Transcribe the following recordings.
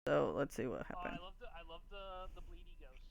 So let's see what Oh, happened. I love the bleedy ghost.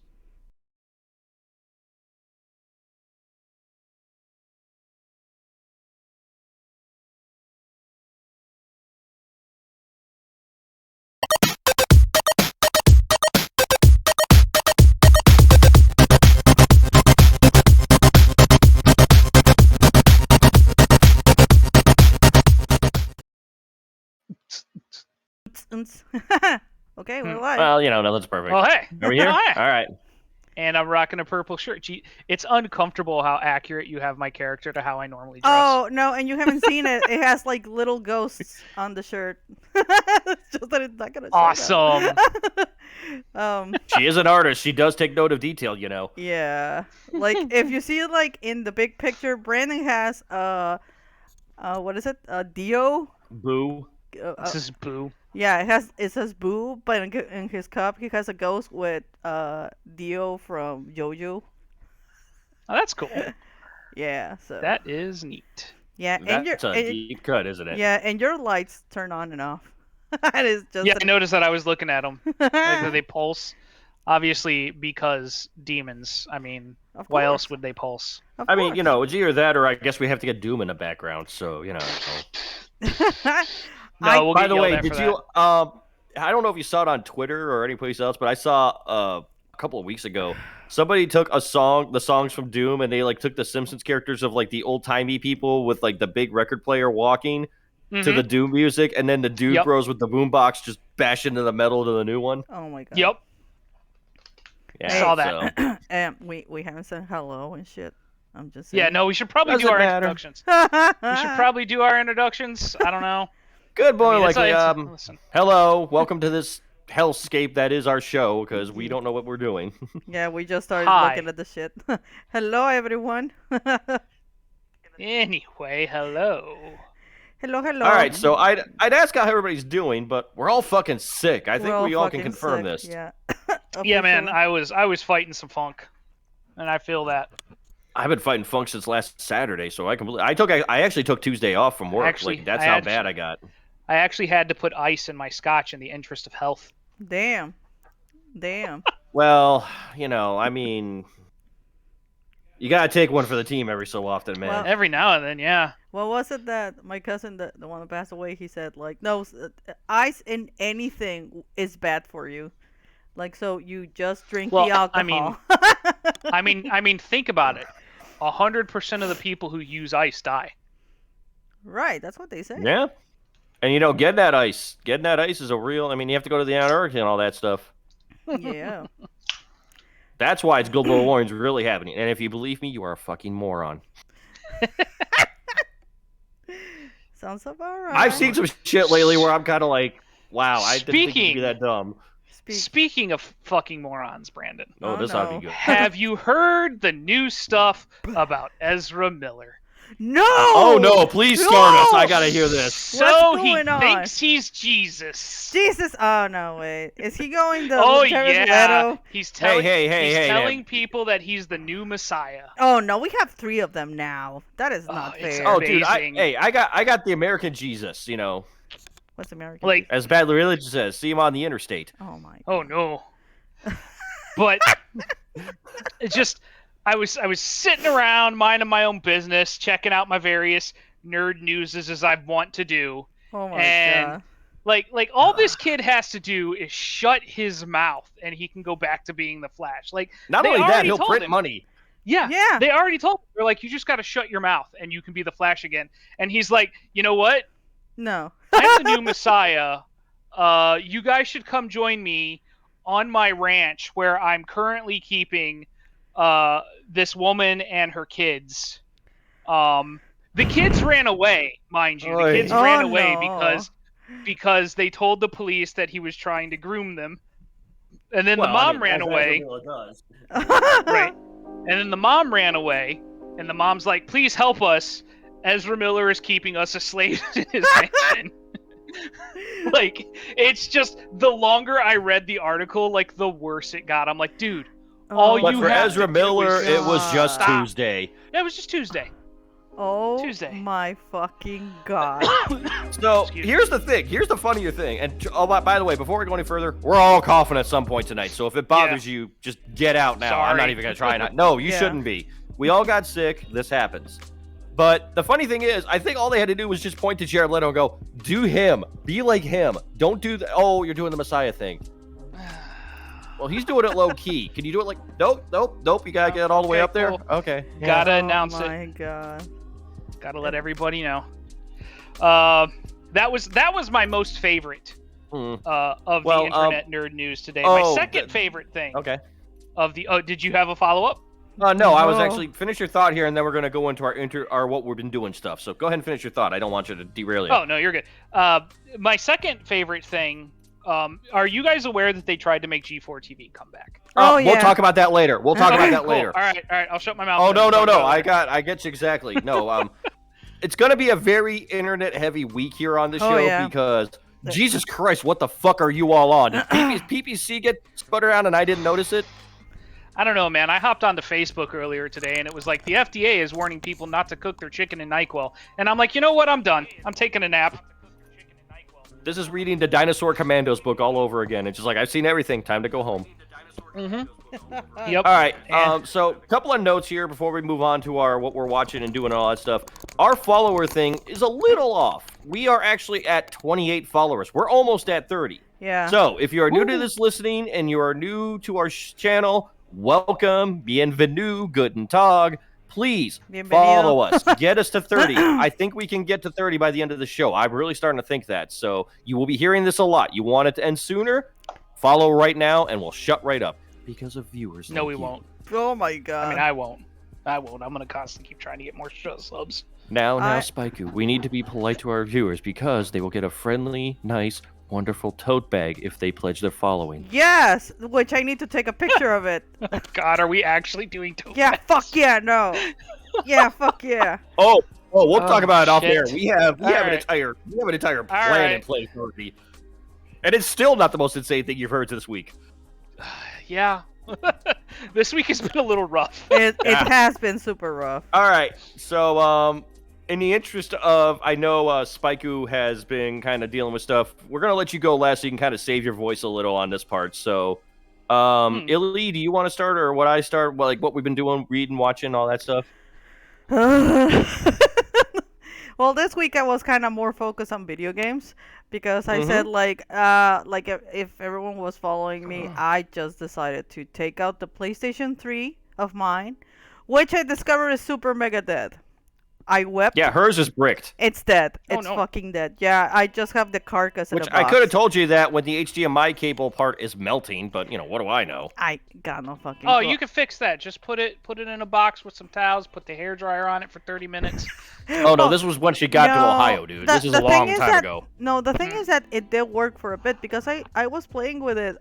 Okay, we're Hmm. live. Well, nothing's Oh perfect. hey, Are we here? oh All hey, right. and I'm rocking a purple shirt. Gee, it's uncomfortable how accurate you have my character to how I normally dress. Oh no, and you haven't seen it. It has like little ghosts on the shirt. It's just that it's not gonna show Awesome. them. She is an artist. She does take note of detail. Yeah. Like if you see like in the big picture, Brandon has what is it? Dio. Boo. Uh, This is Boo. yeah, it says Boo, but in his cup he has a ghost with Dio from JoJo. Oh, that's cool. Yeah. So. That is neat. Yeah, That's a deep cut, isn't it? yeah, and your lights turn on and off. That is just. Yeah, I noticed that. I was looking at them. Like they pulse. Obviously, because demons. I mean, Of why else course. would they pulse? Of I mean, course. it's either that or I guess we have to get Doom in the background. So, No, we'll By get the yelled way, at did for you? I don't know if you saw it on Twitter or anyplace else, but I saw a couple of weeks ago somebody took the songs from Doom, and they like took the Simpsons characters of like the old timey people with like the big record player walking that. to the Doom music, and then the Dude Yep. Bros with the boombox just bash into the metal to the new one. Oh my god. Yep. Yeah, Saw that. so. And we haven't said hello and shit. I'm just saying. Yeah, no, we should probably do Doesn't our matter. introductions. We should probably do our introductions. I don't know. Good boy, I mean, listen. Hello, welcome to this hellscape that is our show, because we don't know what we're doing. Yeah, we just started Hi. looking at the shit. Hello, everyone. Anyway, hello. Hello. All right, so I'd ask how everybody's doing, but we're all fucking sick. I think we all can fucking confirm sick, this. Yeah. Yeah, man, Officially. I was fighting some funk, and I feel that. I've been fighting funk since last Saturday, so I actually took Tuesday off from work. That's how bad I got. I actually had to put ice in my scotch in the interest of health. Damn. Well, I mean, you gotta take one for the team every so often, man. Well, Every now and then, yeah. What was it that my cousin, the one that passed away, he said like, no, ice in anything is bad for you. Like, so you just drink Well, the alcohol. I mean, think about it. 100% of the people who use ice die. Right, that's what they say. Yeah, and getting that ice is a real. I mean, you have to go to the Antarctica and all that stuff. Yeah. That's why it's global warming's really happening. And if you believe me, you are a fucking moron. Sounds about right. I've seen some shit lately where I'm kind of like, wow, I didn't think you'd be that dumb. Speaking of fucking morons, Brandon. Oh, this ought to be good. Have you heard the new stuff about Ezra Miller? No! Oh no, please start us. I gotta hear this. So What's he going on? thinks he's Jesus. Jesus! Oh no, wait. Is he going the Oh Jared yeah. Leto? He's telling Hey, telling people that he's the new Messiah. Oh no, we have 3 of them now. That is not it's fair. Oh, dude, amazing. I got the American Jesus. What's American? Like, As Bad Religion says, see him on the interstate. Oh my. oh no. But it just I was sitting around minding my own business, checking out my various nerd newses as I want to do. Oh my And god. like all this kid has to do is shut his mouth and he can go back to being the Flash. Like Not they only that, already he'll told print him. money. Yeah. Yeah. They already told him. They're like, you just got to shut your mouth and you can be the Flash again. And he's like, you know what? No. I'm the new Messiah. You guys should come join me on my ranch where I'm currently keeping this woman and her kids. The kids ran away, mind you. The kids ran away no. because they told the police that he was trying to groom them. And then the mom ran away. Right. And then the mom ran away, and the mom's like, please help us. Ezra Miller is keeping us as slaves in his mansion. Like, it's just, the longer I read the article, like, the worse it got. I'm like, dude, all But you for have Ezra to do Miller, is it was just stop. Tuesday. Yeah, it was just Tuesday. Oh Tuesday. my fucking god. So here's the thing. Here's the funnier thing. And by the way, before we go any further, we're all coughing at some point tonight. So if it bothers you, just get out now. Sorry. I'm not even gonna try not. No, you shouldn't be. We all got sick. This happens. But the funny thing is, I think all they had to do was just point to Jared Leto and go, "Do him. Be like him. Don't do the. Oh, you're doing the Messiah thing." Well, he's doing it low key. Can you do it like? Nope. You gotta get all the way up there. Cool. Okay. Yeah. Gotta announce it. Oh my god. Gotta let everybody know. That was my most favorite of the internet nerd news today. My second favorite thing. Okay. Of the did you have a follow up? No, I was actually finish your thought here, and then we're gonna go into our what we've been doing stuff. So go ahead and finish your thought. I don't want you to derail you. Oh no, you're good. My second favorite thing. Are you guys aware that they tried to make G4 TV come back? Oh yeah. We'll talk about that later. Cool. All right. I'll shut my mouth. Oh no. I get you exactly. No. It's gonna be a very internet heavy week here on the show because Jesus Christ, what the fuck are you all on? Did PPC get spun around and I didn't notice it? I don't know, man. I hopped onto Facebook earlier today, and it was like the FDA is warning people not to cook their chicken in NyQuil. And I'm like, you know what? I'm done. I'm taking a nap. This is reading the Dinosaur Commandos book all over again. It's just like, I've seen everything. Time to go home. Mm-hmm. Yep. All right. So a couple of notes here before we move on to our what we're watching and doing and all that stuff. Our follower thing is a little off. We are actually at 28 followers. We're almost at 30. Yeah. So if you are new to this listening and you are new to our channel, welcome, bienvenue, guten tag. Please follow us. Get us to 30. I think we can get to 30 by the end of the show. I'm really starting to think that. So you will be hearing this a lot. You want it to end sooner? Follow right now, and we'll shut right up. Because of viewers. No, we won't. Oh my god. I mean, I won't. I'm going to constantly keep trying to get more subs. Now, Spikey, we need to be polite to our viewers because they will get a friendly, nice, wonderful tote bag if they pledge their following. Yes, which I need to take a picture of it. God, are we actually doing tote Yeah, bags? fuck yeah, no. Yeah, fuck yeah. Oh, we'll talk about it off air. Shit. We have an entire plan in place already. And it's still not the most insane thing you've heard this week. Yeah. This week has been a little rough. It has been super rough. All right. So, in the interest of, I know Spikey has been kind of dealing with stuff. We're going to let you go last so you can kind of save your voice a little on this part. So, Illy, do you want to start or what I start? Well, like what we've been doing, reading, watching, all that stuff? Well, this week I was kind of more focused on video games because I said if everyone was following me, I just decided to take out the PlayStation 3 of mine, which I discovered is super mega dead. I wept. Yeah, hers is bricked. It's dead. It's fucking dead. Yeah, I just have the carcass in a box. I could have told you that when the HDMI cable part is melting, but what do I know? I got no fucking. Oh, you can fix that. Just put it in a box with some towels. Put the hairdryer on it for 30 minutes. Oh no, this was when she got to Ohio, dude. This is a long time ago. No, the thing is that it did work for a bit because I was playing with it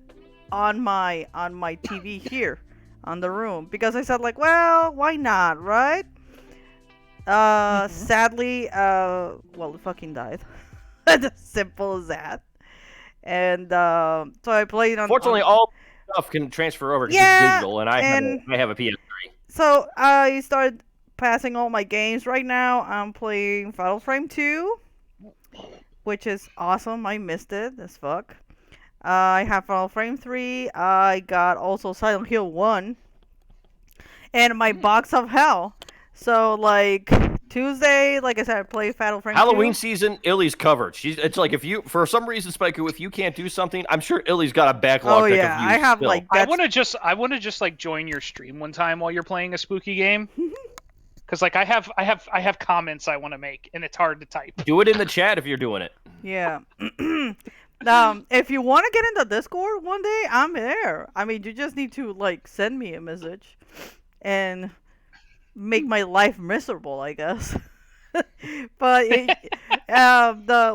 on my TV here, on the room because I said like, well, why not, right? Sadly, well, it fucking died. As simple as that. And so I played on. Fortunately, all stuff can transfer over because it's digital, and I have a PS3. So I started passing all my games. Right now, I'm playing Fatal Frame 2, which is awesome. I missed it as fuck. I have Fatal Frame 3. I got also Silent Hill 1, and my box of hell. So, like, Tuesday, like I said, I played Fatal Frame 2. Halloween season, Illy's covered. It's like if you, for some reason, Spikey, if you can't do something, I'm sure Illy's got a backlog. Oh, yeah, I have, still. like, I want to just, like, join your stream one time while you're playing a spooky game. Because, like, I have comments I want to make, and it's hard to type. Do it in the chat if you're doing it. Yeah. If you want to get into Discord one day, I'm there. I mean, you just need to, like, send me a message. And make my life miserable, I guess. But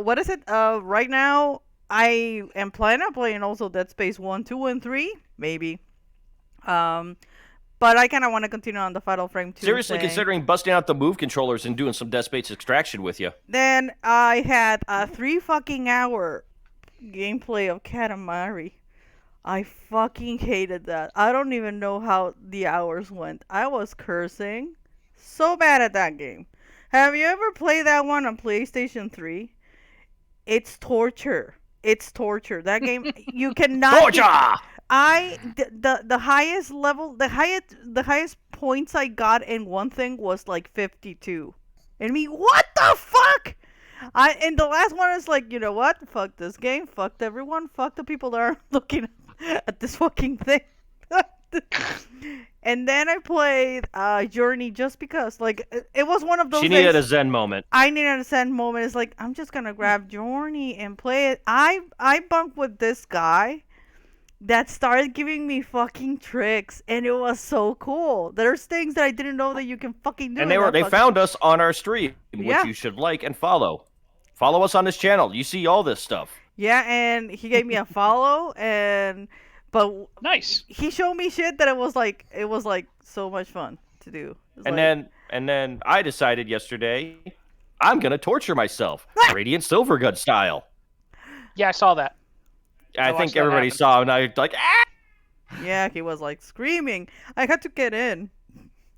what is it? Right now I am planning on playing also Dead Space 1, 2, and 3, maybe. But I kind of want to continue on the Fatal Frame 2 Seriously thing. considering busting out the Move controllers and doing some Dead Space Extraction with you. Then I had a 3 fucking hour gameplay of Katamari. I fucking hated that. I don't even know how the hours went. I was cursing so bad at that game. Have you ever played that one on PlayStation 3? It's torture. It's torture. That game, you cannot. Torture! The highest level, the highest points I got in one thing was like 52. And me, what the fuck? And the last one is like, you know what? Fuck this game. Fuck everyone. Fuck the people that are looking at this fucking thing. And then I played Journey just because, like, it was one of those. She needed a Zen moment. I needed a Zen moment. It's like, I'm just gonna grab Journey and play it. I bunked with this guy that started giving me fucking tricks, and it was so cool. There's things that I didn't know that you can fucking do. And they found us on our stream, which you should like and follow. Follow us on this channel. You see all this stuff. Yeah, and he gave me a follow, but nice. He showed me shit that it was like so much fun to do. And then I decided yesterday I'm gonna torture myself, Radiant Silvergun style. Yeah, I saw that. I think everybody saw, and I like, ah! Yeah, he was like screaming. I had to get in.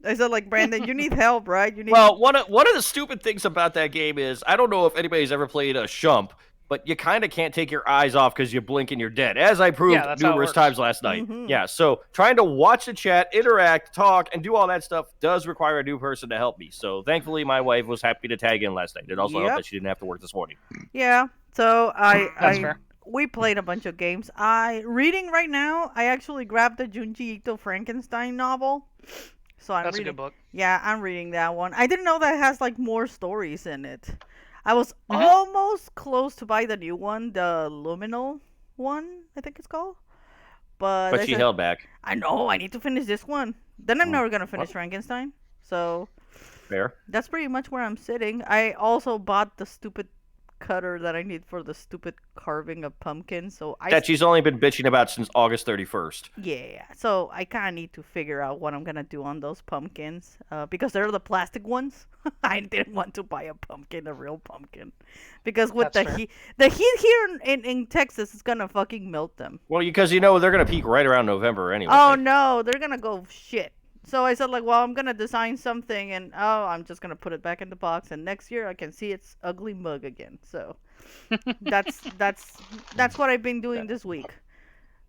I said, like, Brandon, you need help, right? You need. Well, one of the stupid things about that game is, I don't know if anybody's ever played a Shump, but you kind of can't take your eyes off because you blink and you're dead, as I proved numerous times last night. Mm-hmm. Yeah, so trying to watch the chat, interact, talk, and do all that stuff does require a new person to help me. So thankfully, my wife was happy to tag in last night. It also helped that she didn't have to work this morning. Yeah, so That's fair. We played a bunch of games. Reading right now, I actually grabbed the Junji Ito Frankenstein novel. So That's a good book. Yeah, I'm reading that one. I didn't know that it has like more stories in it. I was almost close to buy the new one, the Luminal one, I think it's called. But she held back. I know, I need to finish this one. Then I'm never going to finish Frankenstein. So fair. That's pretty much where I'm sitting. I also bought the stupid cutter that I need for the stupid carving of pumpkins. That she's only been bitching about since August 31st. Yeah, so I kind of need to figure out what I'm gonna do on those pumpkins because they're the plastic ones. I didn't want to buy a real pumpkin, because with the heat here in Texas is gonna fucking melt them. Well, because they're gonna peak right around November anyway. Oh no, they're gonna go shit. So I said, like, well, I'm gonna design something, and I'm just gonna put it back in the box, and next year I can see its ugly mug again. So that's what I've been doing this week.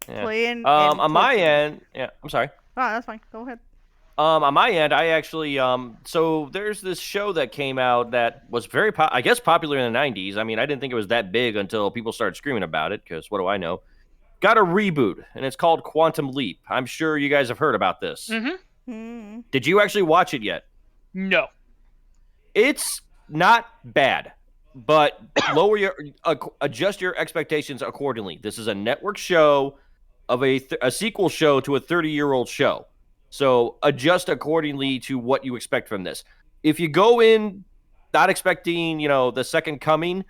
Yeah. Playing. On my end, I'm sorry. Oh, that's fine. Go ahead. On my end, I actually so there's this show that came out that was very popular in the 90s. I mean, I didn't think it was that big until people started screaming about it, because what do I know? Got a reboot, and it's called Quantum Leap. I'm sure you guys have heard about this. Mm-hmm. Did you actually watch it yet? No. It's not bad, but adjust your expectations accordingly. This is a network show of a sequel show to a 30-year-old show. So adjust accordingly to what you expect from this. If you go in not expecting, the second coming,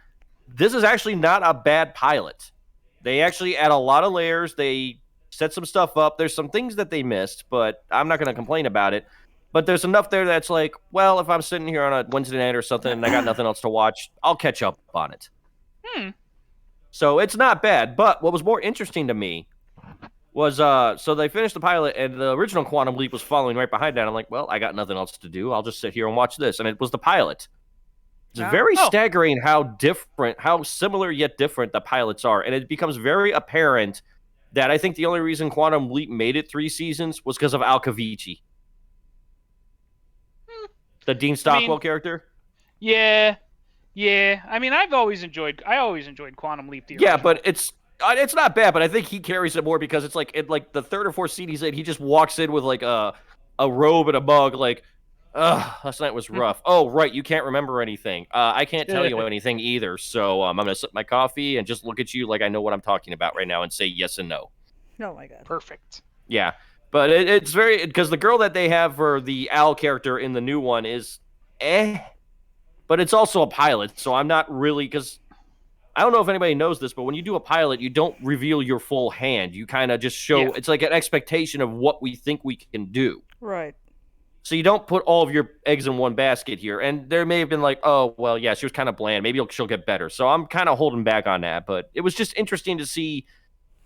this is actually not a bad pilot. They actually add a lot of layers. They set some stuff up. There's some things that they missed, but I'm not going to complain about it. But there's enough there that's like, well, if I'm sitting here on a Wednesday night or something and I got nothing else to watch, I'll catch up on it. So it's not bad. But what was more interesting to me was, so they finished the pilot, and the original Quantum Leap was following right behind that. I'm like, well, I got nothing else to do. I'll just sit here and watch this. And it was the pilot. It's very staggering how similar yet different the pilots are. And it becomes very apparent that I think the only reason Quantum Leap made it 3 seasons was because of Alcavici. The Dean Stockwell character? Yeah. I mean, I always enjoyed Quantum Leap. Yeah, but it's not bad, but I think he carries it more because it's like the third or fourth scene he's in, he just walks in with like a robe and a mug, like, last night was rough. Oh, right, you can't remember anything. I can't tell you anything either, so I'm going to sip my coffee and just look at you like I know what I'm talking about right now and say yes and no. Oh, my God. Perfect. Yeah, but it's very... Because the girl that they have for the Al character in the new one is but it's also a pilot, so I'm not really... Because I don't know if anybody knows this, but when you do a pilot, you don't reveal your full hand. You kind of just show... Yeah. It's like an expectation of what we think we can do. Right. So you don't put all of your eggs in one basket here. And there may have been like, oh, well, yeah, she was kind of bland. Maybe she'll get better. So I'm kind of holding back on that. But it was just interesting to see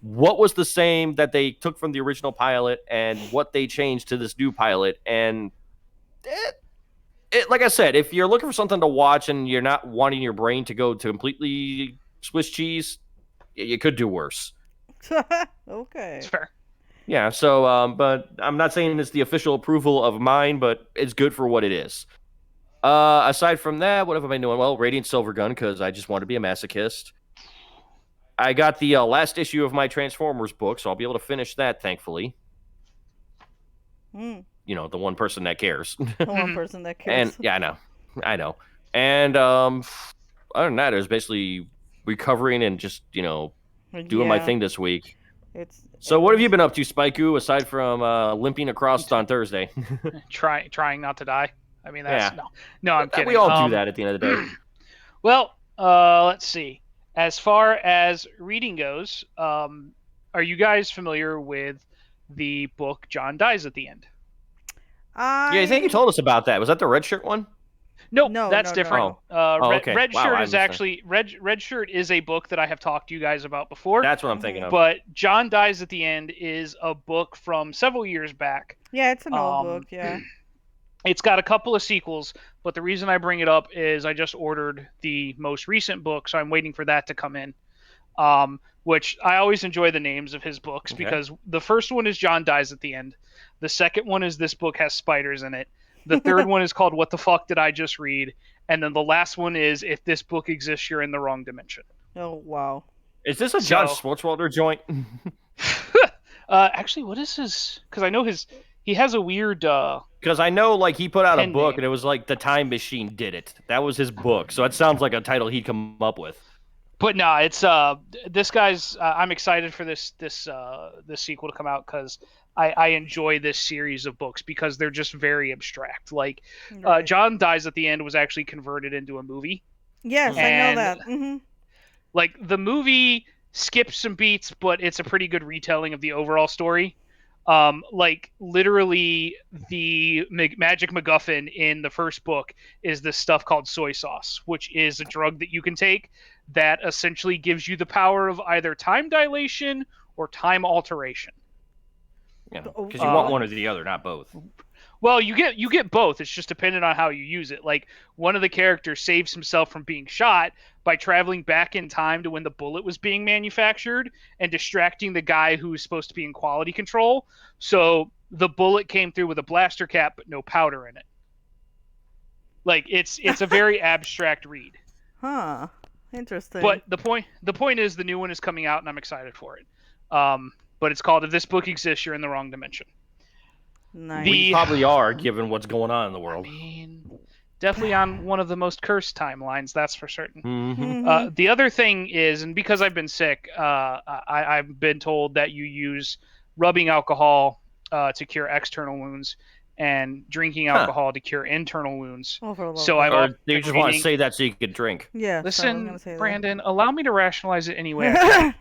what was the same that they took from the original pilot and what they changed to this new pilot. And like I said, if you're looking for something to watch and you're not wanting your brain to go to completely Swiss cheese, you could do worse. Okay. It's fair. Yeah, so, but I'm not saying it's the official approval of mine, but it's good for what it is. Aside from that, what have I been doing? Well, Radiant Silvergun, because I just want to be a masochist. I got the last issue of my Transformers book, so I'll be able to finish that, thankfully. Mm. You know, the one person that cares. The one person that cares. And, yeah, I know. And, other than that, it was basically recovering and just, doing my thing this week. So what have you been up to, Spikeu, aside from limping across on Thursday? Trying not to die. I mean, that's no, I'm kidding. We all do that at the end of the day. Well, let's see. As far as reading goes, are you guys familiar with the book John Dies at the End? Yeah, I think you told us about that. Was that the red shirt one? Nope, that's different. No. Okay. Red Shirt is actually Red Shirt is a book that I have talked to you guys about before. That's what I'm thinking of. But John Dies at the End is a book from several years back. Yeah, it's an old book. Yeah. It's got a couple of sequels, but the reason I bring it up is I just ordered the most recent book, so I'm waiting for that to come in. Which I always enjoy the names of his books because the first one is John Dies at the End. The second one is This Book Has Spiders in It. The third one is called What the Fuck Did I Just Read? And then the last one is If This Book Exists, You're in the Wrong Dimension. Oh, wow. Is this a John Swartzwelder joint? Actually, what is his... Because I know he has a weird... Because I know, like, he put out a book, and it was like The Time Machine Did It. That was his book. So it sounds like a title he'd come up with. But no, it's this guy's... I'm excited for this sequel to come out because I enjoy this series of books because they're just very abstract. Like, John Dies at the End was actually converted into a movie. Yes, I know that. Mm-hmm. Like, the movie skips some beats, but it's a pretty good retelling of the overall story. Like, literally, the magic MacGuffin in the first book is this stuff called soy sauce, which is a drug that you can take that essentially gives you the power of either time dilation or time alteration. Yeah, because you want one or the other, not both. Well, you get both. It's just dependent on how you use it. Like, one of the characters saves himself from being shot by traveling back in time to when the bullet was being manufactured and distracting the guy who was supposed to be in quality control. So the bullet came through with a blaster cap, but no powder in it. Like, it's a very abstract read. Huh. Interesting. But the point is the new one is coming out and I'm excited for it. But it's called If This Book Exists, You're in the Wrong Dimension. Nice. We probably are, given what's going on in the world. I mean, definitely on one of the most cursed timelines, that's for certain. Mm-hmm. The other thing is, and because I've been sick, I've been told that you use rubbing alcohol to cure external wounds and drinking alcohol to cure internal wounds. So you just want to say that so you can drink. Yeah. Listen, Brandon, allow me to rationalize it anyway.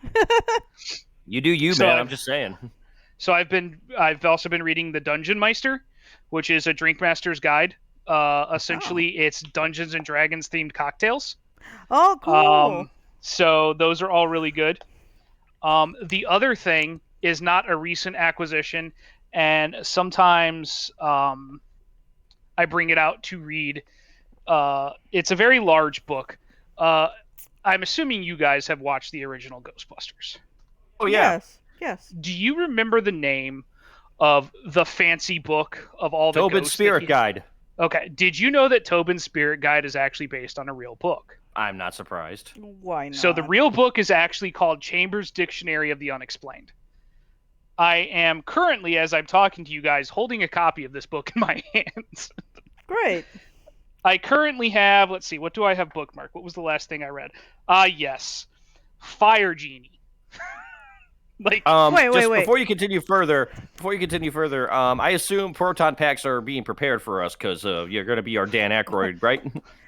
You do you, man. I'm just saying. So I've also been reading The Dungeon Meister, which is a drink master's guide. Essentially, it's Dungeons and Dragons themed cocktails. Oh, cool. So those are all really good. The other thing is not a recent acquisition, and sometimes I bring it out to read. It's a very large book. I'm assuming you guys have watched the original Ghostbusters. Oh, yeah. Yes. Do you remember the name of the fancy book of all the Tobin's Spirit Guide? Okay. Did you know that Tobin's Spirit Guide is actually based on a real book? I'm not surprised. Why not? So the real book is actually called Chambers' Dictionary of the Unexplained. I am currently, as I'm talking to you guys, holding a copy of this book in my hands. Great. I currently have, let's see, what do I have bookmarked? What was the last thing I read? Yes. Fire Genie. Wait. Before you continue further, I assume proton packs are being prepared for us because you're going to be our Dan Aykroyd, right?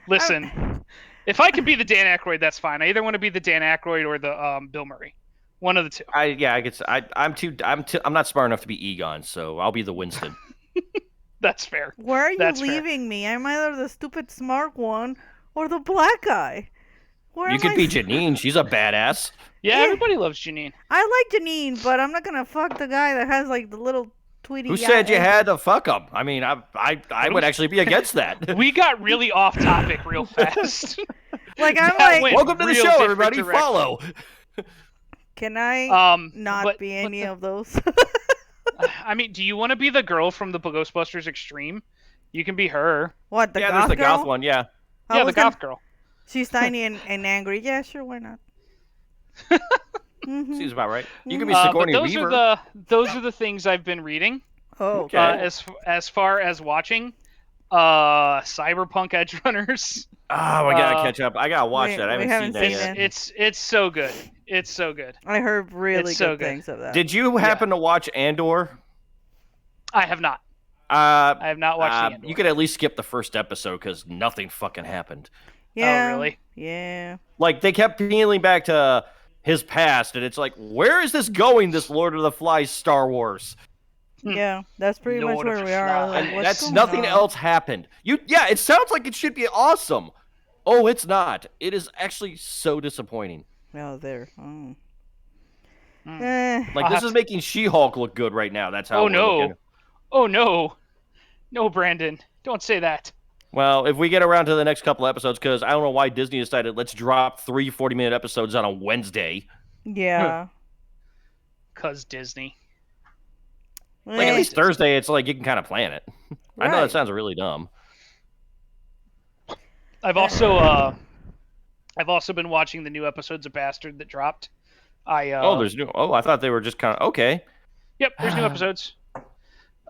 Listen, if I can be the Dan Aykroyd, that's fine. I either want to be the Dan Aykroyd or the Bill Murray, one of the two. I guess I'm not smart enough to be Egon, so I'll be the Winston. That's fair. Where are you leaving me? I'm either the stupid smart one or the black guy. You could be Janine. She's a badass. Yeah, everybody loves Janine. I like Janine, but I'm not gonna fuck the guy that has like the little Tweety. Who said you had to fuck them? I mean, I would actually be against that. We got really off topic real fast. Like I'm like, welcome to the show, everybody. Direction. Follow. Can I not be any of those? I mean, do you want to be the girl from the Ghostbusters Extreme? You can be her. What, the goth there's the girl? goth one, yeah. Yeah, the goth girl. She's tiny and angry. Yeah, sure, why not? Seems about right. You can be Sigourney Weaver. Those are the things I've been reading. Oh, okay. As far as watching, Cyberpunk Edgerunners. Oh, I gotta catch up. I gotta watch that. I haven't seen that yet. It's so good. It's so good. I heard really good things of that. Did you happen to watch Andor? I have not. I have not watched Andor. You could at least skip the first episode because nothing fucking happened. Yeah. Oh, really? Yeah. Like, they kept peeling back to his past, and it's like, where is this going, this Lord of the Flies Star Wars? Yeah, that's pretty much where we are. Like, that's nothing else happened. Yeah, it sounds like it should be awesome. Oh, it's not. It is actually so disappointing. Oh, there. Oh. Like, this is making She-Hulk look good right now. That's how we're looking. Oh, no. No, Brandon. Don't say that. Well, if we get around to the next couple episodes, because I don't know why Disney decided let's drop 3 40-minute episodes on a Wednesday. Yeah. Because Disney. Like, at least Thursday, it's like you can kind of plan it. Right. I know that sounds really dumb. I've also been watching the new episodes of Bastard that dropped. There's new. Oh, I thought they were just kind of okay. Yep, there's new episodes. Guess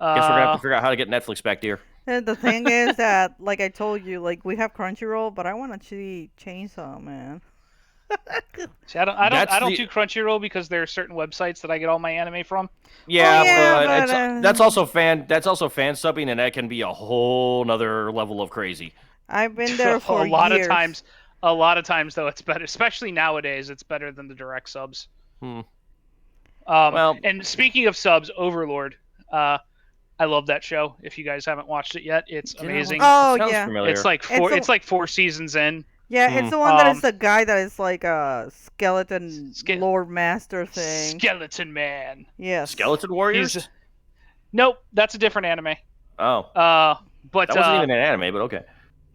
we're gonna have to figure out how to get Netflix back here. And the thing is that, like I told you, like we have Crunchyroll, but I want to see Chainsaw Man. See, I don't do Crunchyroll because there are certain websites that I get all my anime from. Yeah, but that's also fan subbing, and that can be a whole nother level of crazy. I've been there for a lot years. A lot of times, though, it's better, especially nowadays. It's better than the direct subs. Well, and speaking of subs, Overlord. I love that show. If you guys haven't watched it yet, it's amazing. Oh, sounds yeah. familiar. It's like 4 seasons in. Yeah, it's the one that is the guy that is like a skeleton Lord Master thing. Skeleton Man. Yes. Skeleton Warriors? Nope, that's a different anime. Oh. But that wasn't even an anime, but okay.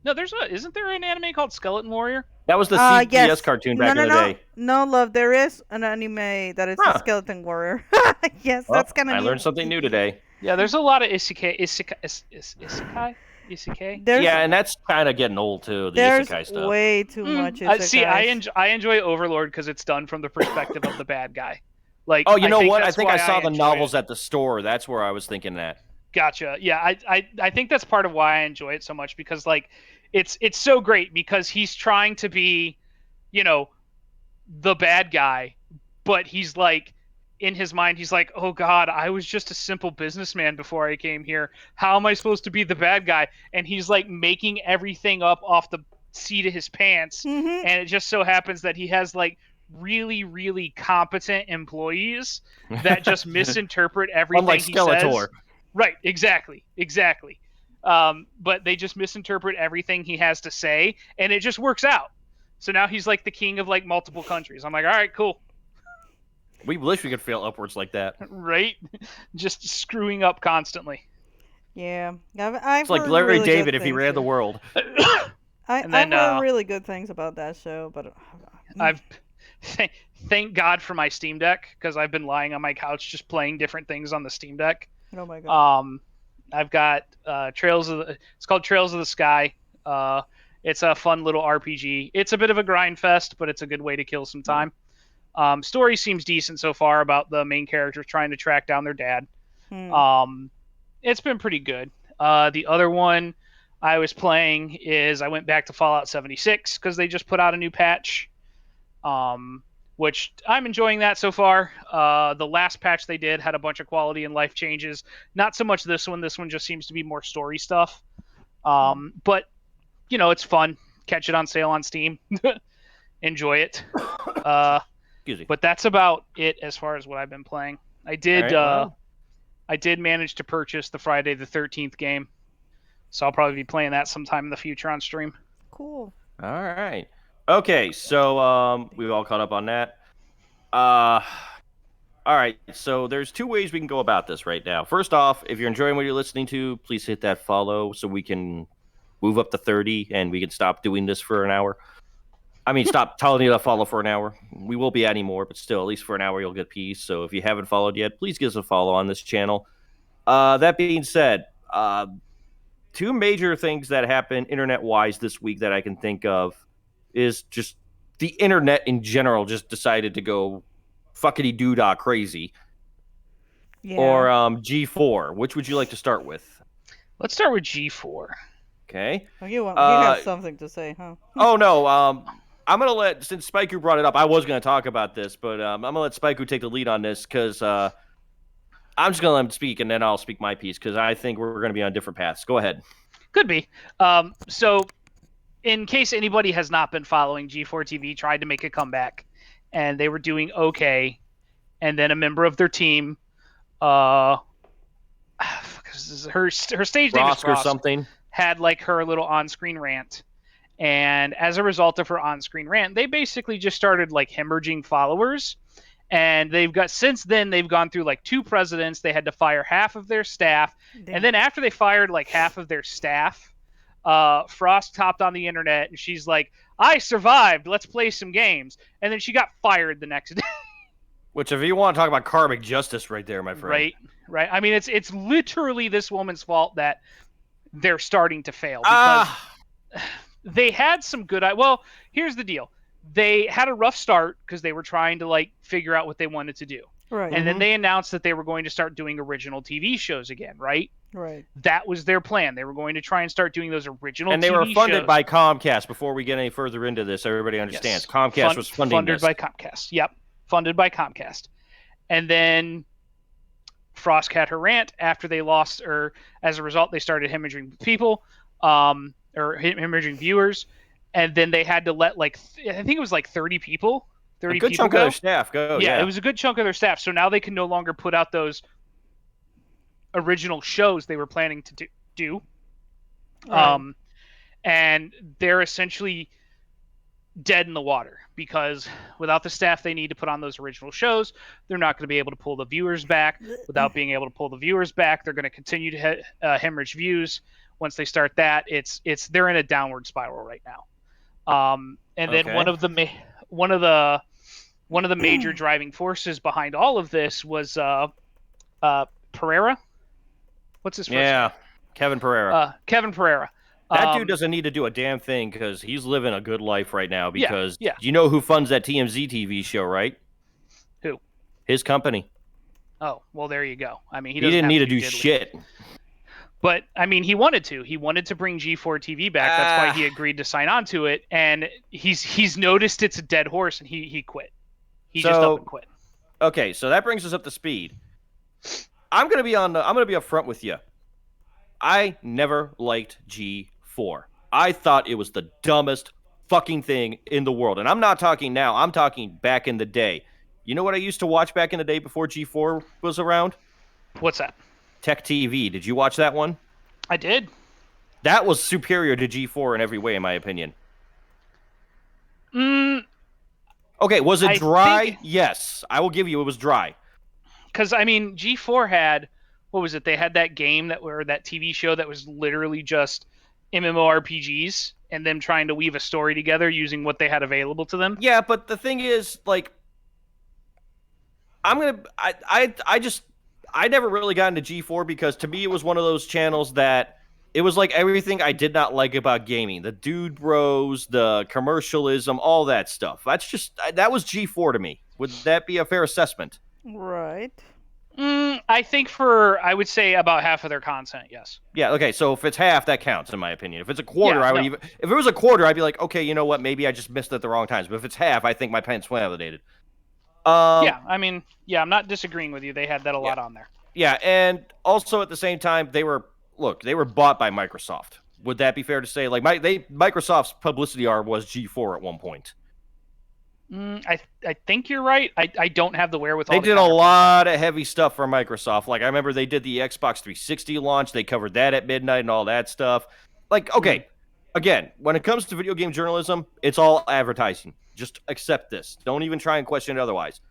No, isn't there an anime called Skeleton Warrior? That was the CBS cartoon back in the day. No, love, there is an anime that is a Skeleton Warrior. Yes, that's kind of I learned something new today. Yeah, there's a lot of isekai. Yeah, and that's kind of getting old too. The isekai stuff. There's way too much isekai. See, I enjoy Overlord because it's done from the perspective of the bad guy. Like, oh, you know what? I think I saw the novels at the store. That's where I was thinking that. Gotcha. Yeah, I think that's part of why I enjoy it so much because like, it's so great because he's trying to be, the bad guy, but he's like. In his mind, he's like, oh, God, I was just a simple businessman before I came here. How am I supposed to be the bad guy? And he's, like, making everything up off the seat of his pants. Mm-hmm. And it just so happens that he has, like, really, really competent employees that just misinterpret everything Unlike he Skeletor. says. Right, exactly. But they just misinterpret everything he has to say, and it just works out. So now he's, like, the king of, like, multiple countries. I'm like, all right, cool. We wish we could fail upwards like that. Right? Just screwing up constantly. Yeah. It's like Larry really David if he ran the world. I've heard really good things about that show, but... Thank God for my Steam Deck, because I've been lying on my couch just playing different things on the Steam Deck. Oh my God. I've got it's called Trails of the Sky. It's a fun little RPG. It's a bit of a grind fest, but it's a good way to kill some time. Story seems decent so far about the main characters trying to track down their dad. It's been pretty good. The other one I was playing is I went back to Fallout 76 because they just put out a new patch, which I'm enjoying that so far. The last patch they did had a bunch of quality and life changes. Not so much this one. This one just seems to be more story stuff. But, it's fun. Catch it on sale on Steam. Enjoy it. But that's about it as far as what I've been playing. I did manage to purchase the Friday the 13th game, so I'll probably be playing that sometime in the future on stream. Cool. All right. Okay, so we've all caught up on that. All All right, so there's two ways we can go about this right now. First off, if you're enjoying what you're listening to, please hit that follow so we can move up to 30 and we can stop doing this for an hour. I mean, stop telling you to follow for an hour. We will be adding more, but still, at least for an hour, you'll get peace. So if you haven't followed yet, please give us a follow on this channel. That being said, two major things that happened internet-wise this week that I can think of is just the internet in general just decided to go fuckity-doo-dah crazy. Yeah. Or G4. Which would you like to start with? Let's start with G4. Okay. Oh, he has something to say, huh? Oh, no. I'm going to let, since Spaiku brought it up, I was going to talk about this, but I'm going to let Spaiku take the lead on this because I'm just going to let him speak, and then I'll speak my piece because I think we're going to be on different paths. Go ahead. Could be. So, in case anybody has not been following, G4 TV tried to make a comeback, and they were doing okay, and then a member of their team, her stage name is Frost, or something, had like her little on-screen rant. And as a result of her on-screen rant, they basically just started like hemorrhaging followers. And since then they've gone through like 2 presidents. They had to fire half of their staff. Damn. And then after they fired like half of their staff, Frost hopped on the internet and she's like, I survived. Let's play some games. And then she got fired the next day. Which, if you want to talk about karmic justice right there, my friend. Right. I mean, it's literally this woman's fault that they're starting to fail. Because they had some good... Well, here's the deal. They had a rough start because they were trying to like figure out what they wanted to do. Right. And then they announced that they were going to start doing original TV shows again, right? Right. That was their plan. They were going to try and start doing those original TV shows. And they were funded by Comcast. Before we get any further into this, everybody understands. Yes. Comcast was funded by Comcast. Yep. Funded by Comcast. And then Frost had her rant after they lost, or as a result, they started hemorrhaging people, or hemorrhaging viewers. And then they had to let I think it was like 30 people. 30 a good people chunk go. Of their staff go. Yeah, it was a good chunk of their staff. So now they can no longer put out those original shows they were planning to do. Right. And they're essentially dead in the water because without the staff they need to put on those original shows, they're not going to be able to pull the viewers back. Without being able to pull the viewers back, they're going to continue to hemorrhage views. Once they start that, they're in a downward spiral right now. And then one of the major driving forces behind all of this was Pereira. What's his first name? Kevin Pereira. Kevin Pereira. That dude doesn't need to do a damn thing because he's living a good life right now. Because you know who funds that TMZ TV show, right? Who? His company. Oh, well, there you go. I mean, he didn't need to do shit. But, I mean, he wanted to. He wanted to bring G4 TV back. That's why he agreed to sign on to it. And he's noticed it's a dead horse, and he quit. He just up and quit. Okay, so that brings us up to speed. I'm gonna be upfront with you. I never liked G4. I thought it was the dumbest fucking thing in the world. And I'm not talking now. I'm talking back in the day. You know what I used to watch back in the day before G4 was around? What's that? Tech TV. Did you watch that one? I did. That was superior to G4 in every way, in my opinion. Okay, was it dry? Yes. I will give you it was dry. Because, I mean, G4 had, what was it? They had that game that TV show that was literally just MMORPGs and them trying to weave a story together using what they had available to them. Yeah, but the thing is, like, I never really got into G4 because to me it was one of those channels that it was like everything I did not like about gaming. The dude bros, the commercialism, all that stuff. That was G4 to me. Would that be a fair assessment? Right. I think I would say about half of their content, yes. Yeah, okay, so if it's half, that counts in my opinion. If it's a quarter, if it was a quarter, I'd be like, okay, you know what, maybe I just missed it at the wrong times. But if it's half, I think my pants validated. I'm not disagreeing with you. They had that a lot on there. Yeah, and also at the same time, they were bought by Microsoft. Would that be fair to say? Like Microsoft's publicity arm was G4 at one point. I think you're right. I don't have the wherewithal. They did a lot of heavy stuff for Microsoft. Like I remember they did the Xbox 360 launch. They covered that at midnight and all that stuff. Like, okay, again, when it comes to video game journalism, it's all advertising. Just accept this. Don't even try and question it otherwise.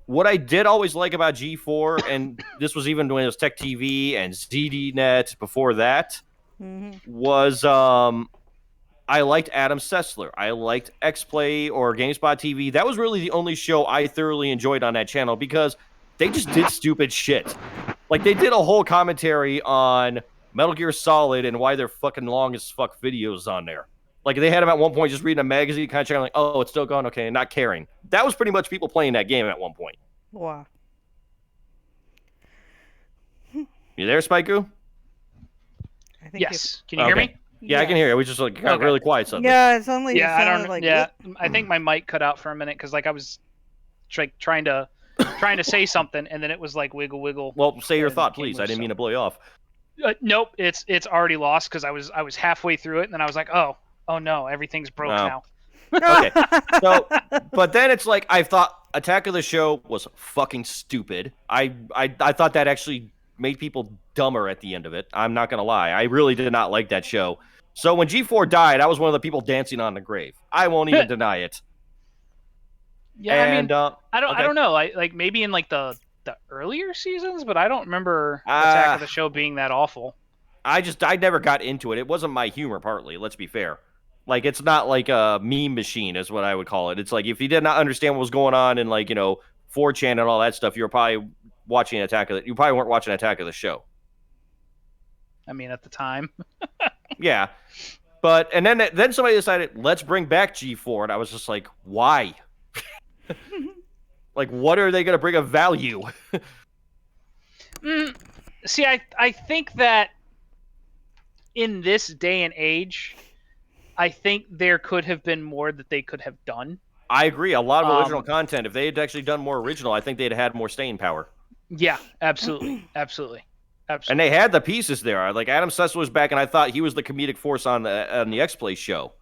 what I did always like about G4, and this was even when it was Tech TV and ZDNet before that, was I liked Adam Sessler. I liked XPlay or GameSpot TV. That was really the only show I thoroughly enjoyed on that channel because they just did stupid shit. Like, they did a whole commentary on Metal Gear Solid and why they're fucking long as fuck videos on there. Like, they had them at one point just reading a magazine, kind of checking, like, oh, it's still going, okay, and not caring. That was pretty much people playing that game at one point. Wow. You there, Spikeu? I think Yes. Can you hear me? Yeah, I can hear you. We just got really quiet suddenly. Yeah, it's only I don't. like, I think my mic cut out for a minute because like I was trying to say something and then it was like wiggle wiggle. Well, say your thought, please. I didn't mean to blow you off. Nope, it's already lost because I was halfway through it and then I was like, oh no, everything's broke now. Okay. So, but then it's like I thought Attack of the Show was fucking stupid. I thought that actually made people dumber at the end of it. I'm not gonna lie. I really did not like that show. So when G4 died, I was one of the people dancing on the grave. I won't even deny it. Yeah, and, I mean, I don't know. Like maybe in like the earlier seasons, but I don't remember Attack of the Show being that awful. I never got into it. It wasn't my humor, partly. Let's be fair. Like, it's not like a meme machine, is what I would call it. It's like if you did not understand what was going on in, like, 4chan and all that stuff, you were probably watching you probably weren't watching Attack of the Show. I mean, at the time. Yeah. But, and then somebody decided, let's bring back G4, and I was just like, why? Like, what are they going to bring of value? See, I think that in this day and age, I think there could have been more that they could have done. I agree. A lot of original content. If they had actually done more original, I think they'd had more staying power. Yeah, absolutely. Absolutely. And they had the pieces there. Like, Adam Sessler was back, and I thought he was the comedic force on the X-Play show.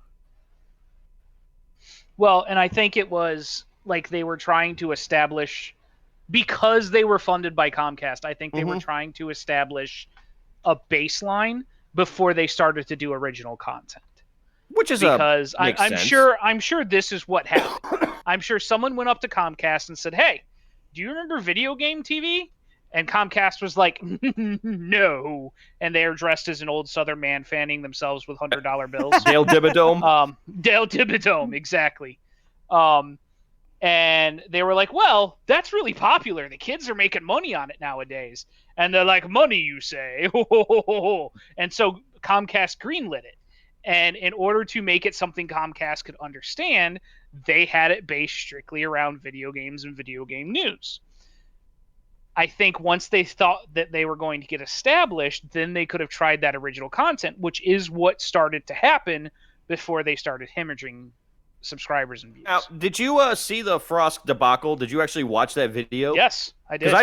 Well, and I think it was like they were trying to establish, because they were funded by Comcast, I think they were trying to establish a baseline before they started to do original content. Which is because I'm sure this is what happened. I'm sure someone went up to Comcast and said, "Hey, do you remember video game TV?" And Comcast was like, "No," and they are dressed as an old Southern man fanning themselves with $100 bills. Dale Dibadome. Dale Dibadome, exactly. And they were like, "Well, that's really popular. The kids are making money on it nowadays." And they're like, "Money, you say?" And so Comcast greenlit it. And in order to make it something Comcast could understand, they had it based strictly around video games and video game news. I think once they thought that they were going to get established, then they could have tried that original content, which is what started to happen before they started hemorrhaging subscribers and views. Now, did you see the Frost debacle? Did you actually watch that video? Yes, I did. Because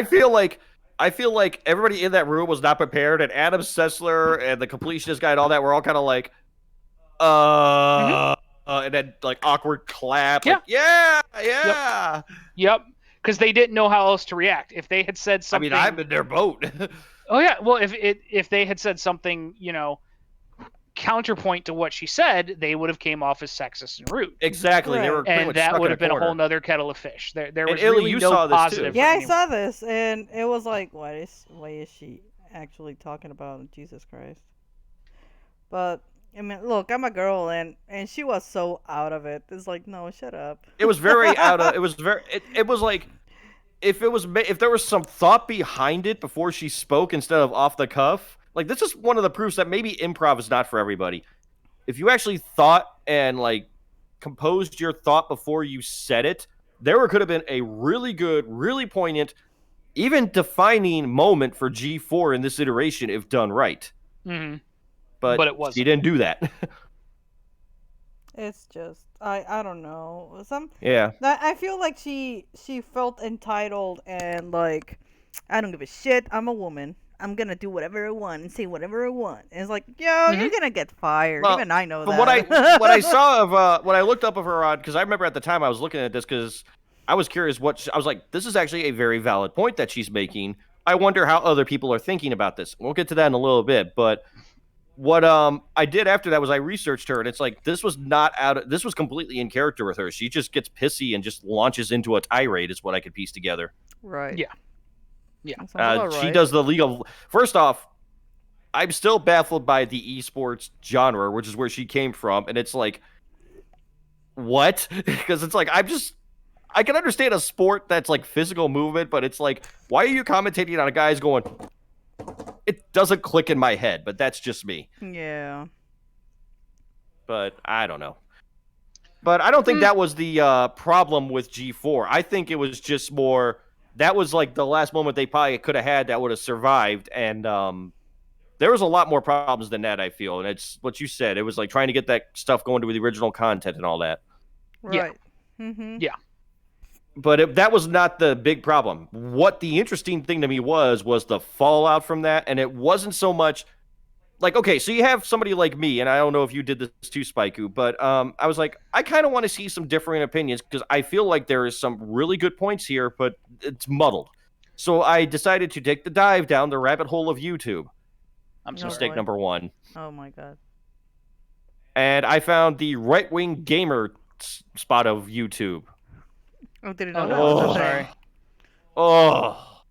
I feel like everybody in that room was not prepared, and Adam Sessler and the completionist guy and all that were all kind of like, and then like awkward clap. Yeah. Like, yeah. Yep. Because they didn't know how else to react. If they had said something, I mean, I'm in their boat. Oh yeah. Well, if they had said something, counterpoint to what she said, they would have came off as sexist and rude. Exactly. Right. They were and that would have been corner. a whole nother kettle of fish. There was Illy, really you no saw this positive. too. Yeah, I saw this, and it was like, why is she actually talking about Jesus Christ? But I mean, look, I'm a girl, and she was so out of it. It's like, no, shut up. It was very out of. It was very. It was like, if there was some thought behind it before she spoke instead of off the cuff. Like, this is one of the proofs that maybe improv is not for everybody. If you actually thought and like composed your thought before you said it, there could have been a really good, really poignant, even defining moment for G4 in this iteration if done right. Mm-hmm. But it wasn't. She didn't do that. It's just I don't know. Yeah. I feel like she felt entitled and like, I don't give a shit. I'm a woman. I'm gonna do whatever I want and say whatever I want. And it's like, yo, you're gonna get fired. Well, even I know from that. what I saw of what I looked up of her on, because I remember at the time I was looking at this because I was curious I was like, this is actually a very valid point that she's making. I wonder how other people are thinking about this. We'll get to that in a little bit, but what I did after that was I researched her, and it's like this was completely in character with her. She just gets pissy and just launches into a tirade is what I could piece together. Right. Yeah. Yeah. Right. She does the League of... First off, I'm still baffled by the esports genre, which is where she came from, and it's like, what? Because it's like, I can understand a sport that's like physical movement, but it's like, why are you commentating on a guy's going... It doesn't click in my head, but that's just me. Yeah. But I don't know. But I don't think that was the problem with G4. I think it was just more... That was like the last moment they probably could have had that would have survived, and there was a lot more problems than that, I feel. And it's what you said. It was like trying to get that stuff going to the original content and all that. Right. Yeah. Mm-hmm. Yeah. But that was not the big problem. What the interesting thing to me was the fallout from that. And it wasn't so much like, okay, so you have somebody like me, and I don't know if you did this too, Spaiku, but I was like, I kind of want to see some differing opinions because I feel like there is some really good points here, but it's muddled. So I decided to take the dive down the rabbit hole of YouTube. Mistake number 1. Oh my god. And I found the right-wing gamer spot of YouTube. Oh, didn't know no, that. I'm sorry. Oh,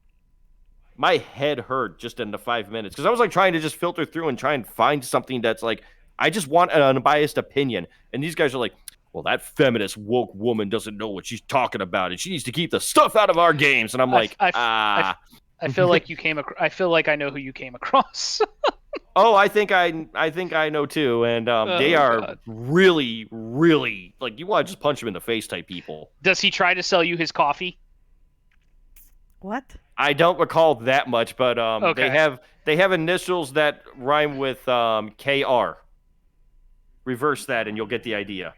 my head hurt just in the 5 minutes because I was like trying to just filter through and try and find something that's like, I just want an unbiased opinion. And these guys are like, well, that feminist woke woman doesn't know what she's talking about, and she needs to keep the stuff out of our games. And I'm like, I feel like I feel like I know who you came across. Oh, I think I know too, and they are really, really like you want to just punch him in the face type people. Does he try to sell you his coffee? What? I don't recall that much, but okay. they have initials that rhyme with KR. Reverse that, and you'll get the idea.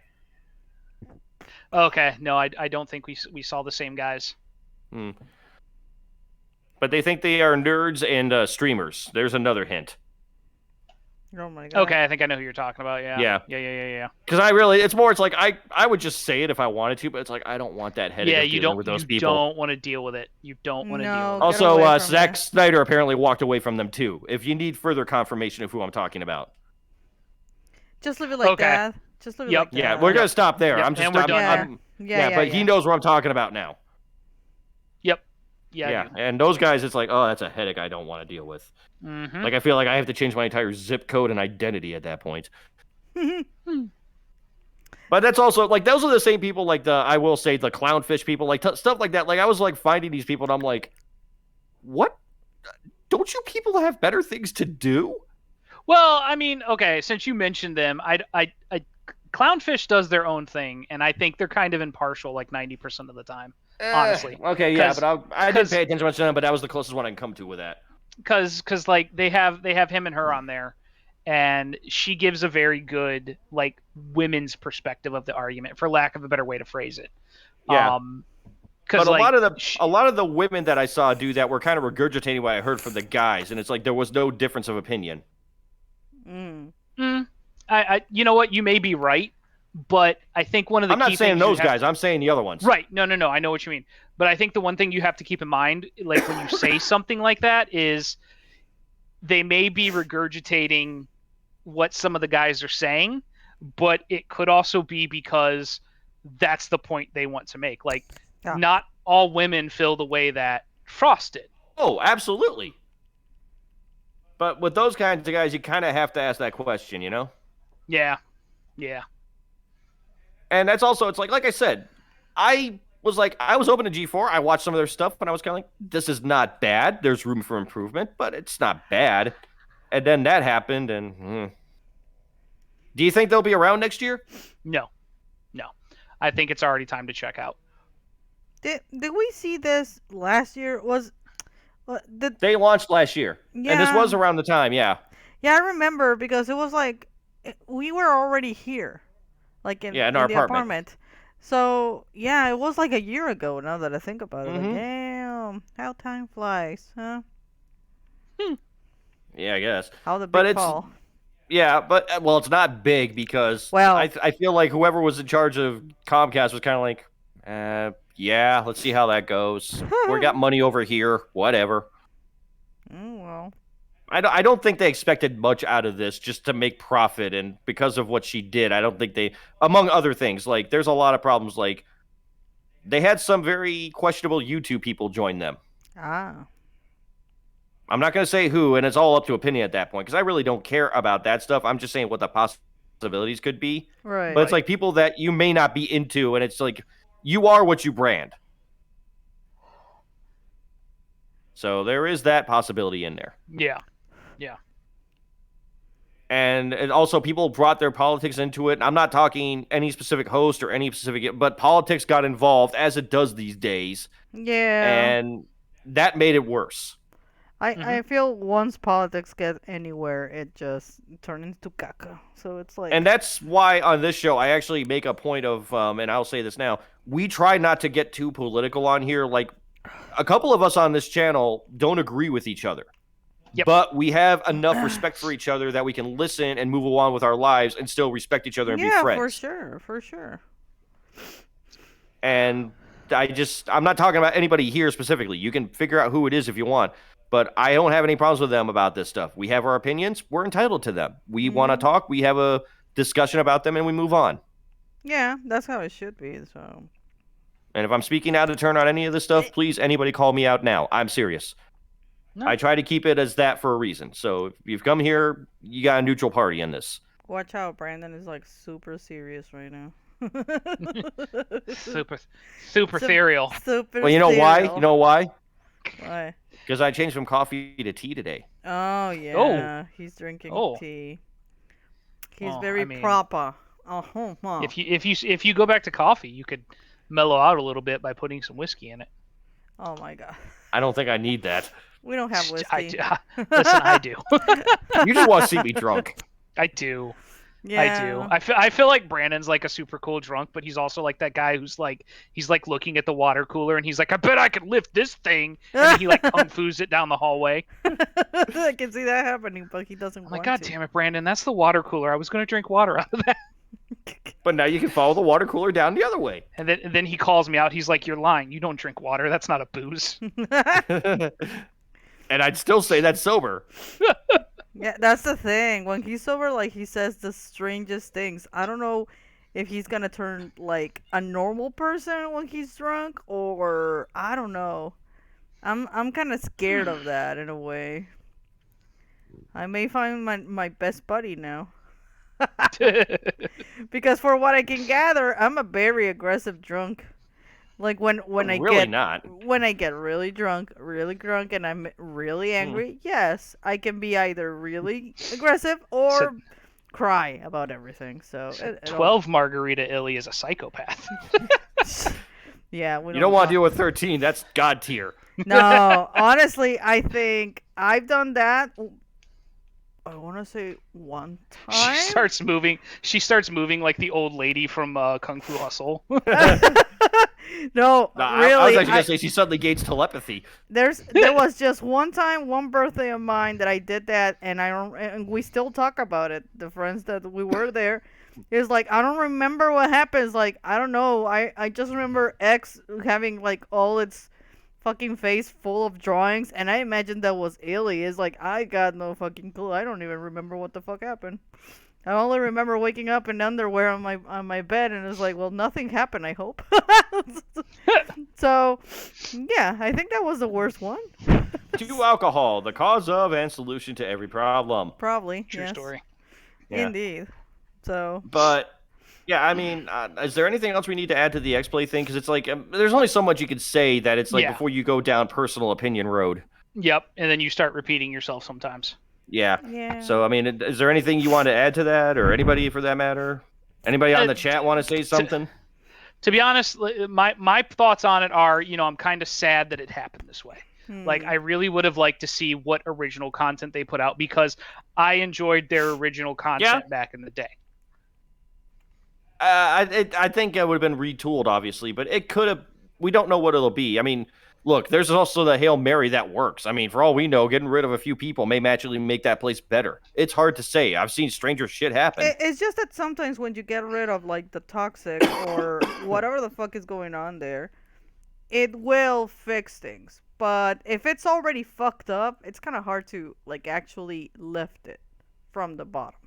Okay, no, I don't think we saw the same guys. But they think they are nerds and streamers. There's another hint. Oh my god. Okay, I think I know who you're talking about. Yeah. Because it's like I would just say it if I wanted to, but it's like I don't want that headache. Yeah, of dealing with those people. You don't want to deal with it. You don't want to deal with it. Also, Zack Snyder apparently walked away from them too. If you need further confirmation of who I'm talking about, just leave it like that. Just leave it like that. Yeah, we're gonna stop there. Yep. I'm just. And we're done. But he knows what I'm talking about now. Yep. Yeah, and those guys, it's like, oh, that's a headache I don't want to deal with. Mm-hmm. Like, I feel like I have to change my entire zip code and identity at that point. But that's also, like, those are the same people, like, I will say, the clownfish people, like, stuff like that. Like, I was, like, finding these people, and I'm like, what? Don't you people have better things to do? Well, I mean, okay, since you mentioned them, Clownfish does their own thing, and I think they're kind of impartial, like 90% of the time. Honestly. Okay, yeah, but I didn't pay attention much to them, but that was the closest one I can come to with that. Because like they have him and her on there, and she gives a very good like women's perspective of the argument, for lack of a better way to phrase it. Yeah. But like, a lot of the women that I saw do that were kind of regurgitating what I heard from the guys, and it's like there was no difference of opinion. I you know what, you may be right. But I think one of the I'm not saying those guys. I'm saying the other ones. Right. No. I know what you mean. But I think the one thing you have to keep in mind, like when you say something like that, is they may be regurgitating what some of the guys are saying, but it could also be because that's the point they want to make. Like, not all women feel the way that Frost did. Oh, absolutely. But with those kinds of guys, you kind of have to ask that question, you know? Yeah. And that's also, it's like I said, I was open to G4. I watched some of their stuff, and I was kind of like, this is not bad. There's room for improvement, but it's not bad. And then that happened, and do you think they'll be around next year? No. I think it's already time to check out. Did we see this last year? They launched last year, and this was around the time, yeah. Yeah, I remember because it was like we were already here. Like in our the apartment. So, yeah, it was like a year ago now that I think about it. Like, damn, how time flies, huh? Yeah, I guess. How the big fall. Yeah, but, well, it's not big because I feel like whoever was in charge of Comcast was kind of like, yeah, let's see how that goes. We got money over here, whatever. Oh, well. I don't think they expected much out of this just to make profit, and because of what she did, I don't think they, among other things, like there's a lot of problems. Like they had some very questionable YouTube people join them. Ah. I'm not going to say who, and it's all up to opinion at that point because I really don't care about that stuff. I'm just saying what the possibilities could be. Right. But it's like people that you may not be into, and it's like you are what you brand. So there is that possibility in there. Yeah. And also people brought their politics into it. I'm not talking any specific host or any specific, but politics got involved as it does these days. Yeah. And that made it worse. I feel once politics get anywhere, it just turns into caca. So it's like... And that's why on this show, I actually make a point of, and I'll say this now, we try not to get too political on here. Like, a couple of us on this channel don't agree with each other. Yep. But we have enough respect for each other that we can listen and move on with our lives and still respect each other and be friends. Yeah, for sure. And I'm not talking about anybody here specifically. You can figure out who it is if you want. But I don't have any problems with them about this stuff. We have our opinions. We're entitled to them. We want to talk. We have a discussion about them, and we move on. Yeah, that's how it should be. So. And if I'm speaking out of turn on any of this stuff, please, anybody call me out now. I'm serious. No. I try to keep it as that for a reason. So if you've come here, you got a neutral party in this. Watch out, Brandon is like super serious right now. super ethereal. Super well, you know why? You know why? Why? Because I changed from coffee to tea today. Oh yeah. He's drinking tea. He's very proper. If you go back to coffee, you could mellow out a little bit by putting some whiskey in it. Oh my god. I don't think I need that. We don't have whiskey. Listen, I do. You just want to see me drunk. I do. Yeah. I do. I feel like Brandon's like a super cool drunk, but he's also like that guy who's like, he's like looking at the water cooler and he's like, I bet I could lift this thing. And then he like kung fu's it down the hallway. I can see that happening, but he doesn't want to. God damn it, Brandon. That's the water cooler. I was going to drink water out of that. But now you can follow the water cooler down the other way. And then he calls me out. He's like, you're lying. You don't drink water. That's not a booze. And I'd still say that's sober. Yeah, that's the thing. When he's sober, like, he says the strangest things. I don't know if he's gonna turn, like, a normal person when he's drunk, or I don't know. I'm kind of scared of that in a way. I may find my best buddy now. Because for what I can gather, I'm a very aggressive drunk. Like when I get really drunk, and I'm really angry, yes, I can be either really aggressive or cry about everything. So 12 margarita Illy is a psychopath. Yeah, you don't want to deal with 13. That's God tier. No, honestly, I think I've done that. I want to say one time. She starts moving like the old lady from Kung Fu Hustle. No, really. I was actually gonna say she suddenly gains telepathy. There was just one time, one birthday of mine that I did that, and we still talk about it. The friends that we were there, is like I don't remember what happens. Like I don't know. I just remember X having like all its fucking face full of drawings, and I imagine that was Illy. It's like I got no fucking clue. I don't even remember what the fuck happened. I only remember waking up in underwear on my bed, and it's like, well, nothing happened, I hope. So, yeah, I think that was the worst one. To alcohol, the cause of and solution to every problem. Probably, True story. Yeah. Indeed. So. But, yeah, I mean, is there anything else we need to add to the X-Play thing? Because it's like, there's only so much you could say that it's like before you go down personal opinion road. Yep, and then you start repeating yourself sometimes. Yeah. So, I mean, is there anything you want to add to that, or anybody for that matter? Anybody on the chat want to say something? To be honest, my thoughts on it are, I'm kind of sad that it happened this way. Like, I really would have liked to see what original content they put out, because I enjoyed their original content back in the day. I think it would have been retooled, obviously, but it could have. We don't know what it'll be. I mean, look, there's also the Hail Mary that works. I mean, for all we know, getting rid of a few people may actually make that place better. It's hard to say. I've seen stranger shit happen. It's just that sometimes when you get rid of, like, the toxic or whatever the fuck is going on there, it will fix things. But if it's already fucked up, it's kind of hard to like actually lift it from the bottom.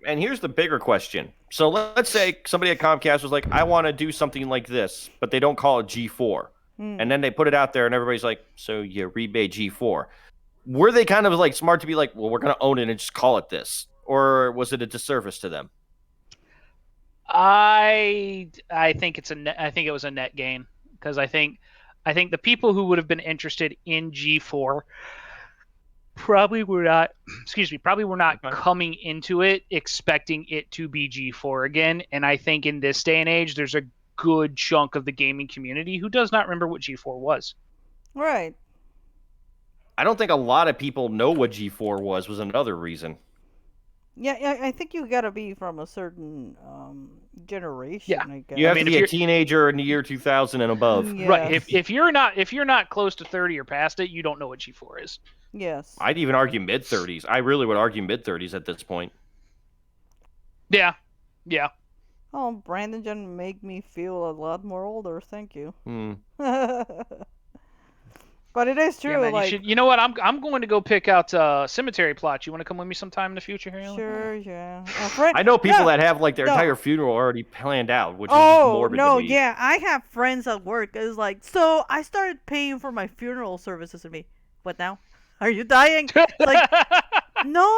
And here's the bigger question. So let's say somebody at Comcast was like, I want to do something like this, but they don't call it G4. And then they put it out there and everybody's like, so you rebate G4. Were they kind of like smart to be like, well, we're going to own it and just call it this? Or was it a disservice to them? I think it was a net gain, because I think the people who would have been interested in G4 probably were not coming into it expecting it to be G4 again. And I think in this day and age, there's a good chunk of the gaming community who does not remember what G4 was. Right. I don't think a lot of people know what G4 was another reason. Yeah, I think you gotta be from a certain generation. Yeah. I guess. You have to be a teenager in the year 2000 and above. Yes. Right. If you're not close to 30 or past it, you don't know what G4 is. Yes. I'd even argue mid-30s. I really would argue mid-30s at this point. Yeah. Oh, Brandon just make me feel a lot more older. Thank you. But it is true. Yeah, man, you know what? I'm going to go pick out cemetery plots. You want to come with me sometime in the future here? Sure, yeah. I know people that have like their entire funeral already planned out, which is morbid no, to me. yeah. I have friends at work. It's like, so I started paying for my funeral services and me. What now? Are you dying? Like, no.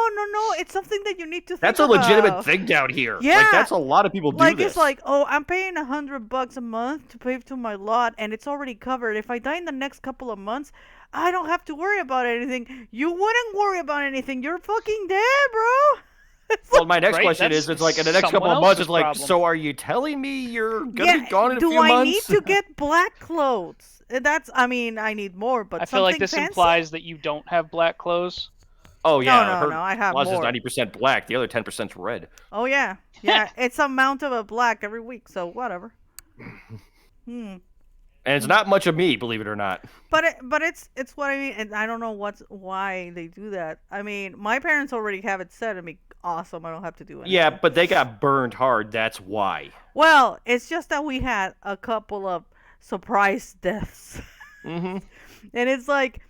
It's something that you need to think That's a about. legitimate thing down here. Yeah. Like, that's a lot of people do like, this. It's like, oh, I'm paying $100 a month to pay to my lot, and it's already covered. If I die in the next couple of months, I don't have to worry about anything. You wouldn't worry about anything. You're fucking dead, bro. Well, my next question is, it's like in the next couple of months, it's like, so are you telling me you're gonna be gone in a few months? Do I need to get black clothes? I need more, but I feel like this fancy? implies that you don't have black clothes. Oh yeah, no, I have more. more. Is 90% black. The other 10%'s red. Oh yeah. It's a amount of a black every week, so whatever. And it's not much of me, believe it or not. But it's what I mean, and I don't know why they do that. I mean, my parents already have it set. I mean, awesome. I don't have to do anything. Yeah, but they got burned hard. That's why. Well, it's just that we had a couple of surprise deaths. Mm-hmm. And it's like,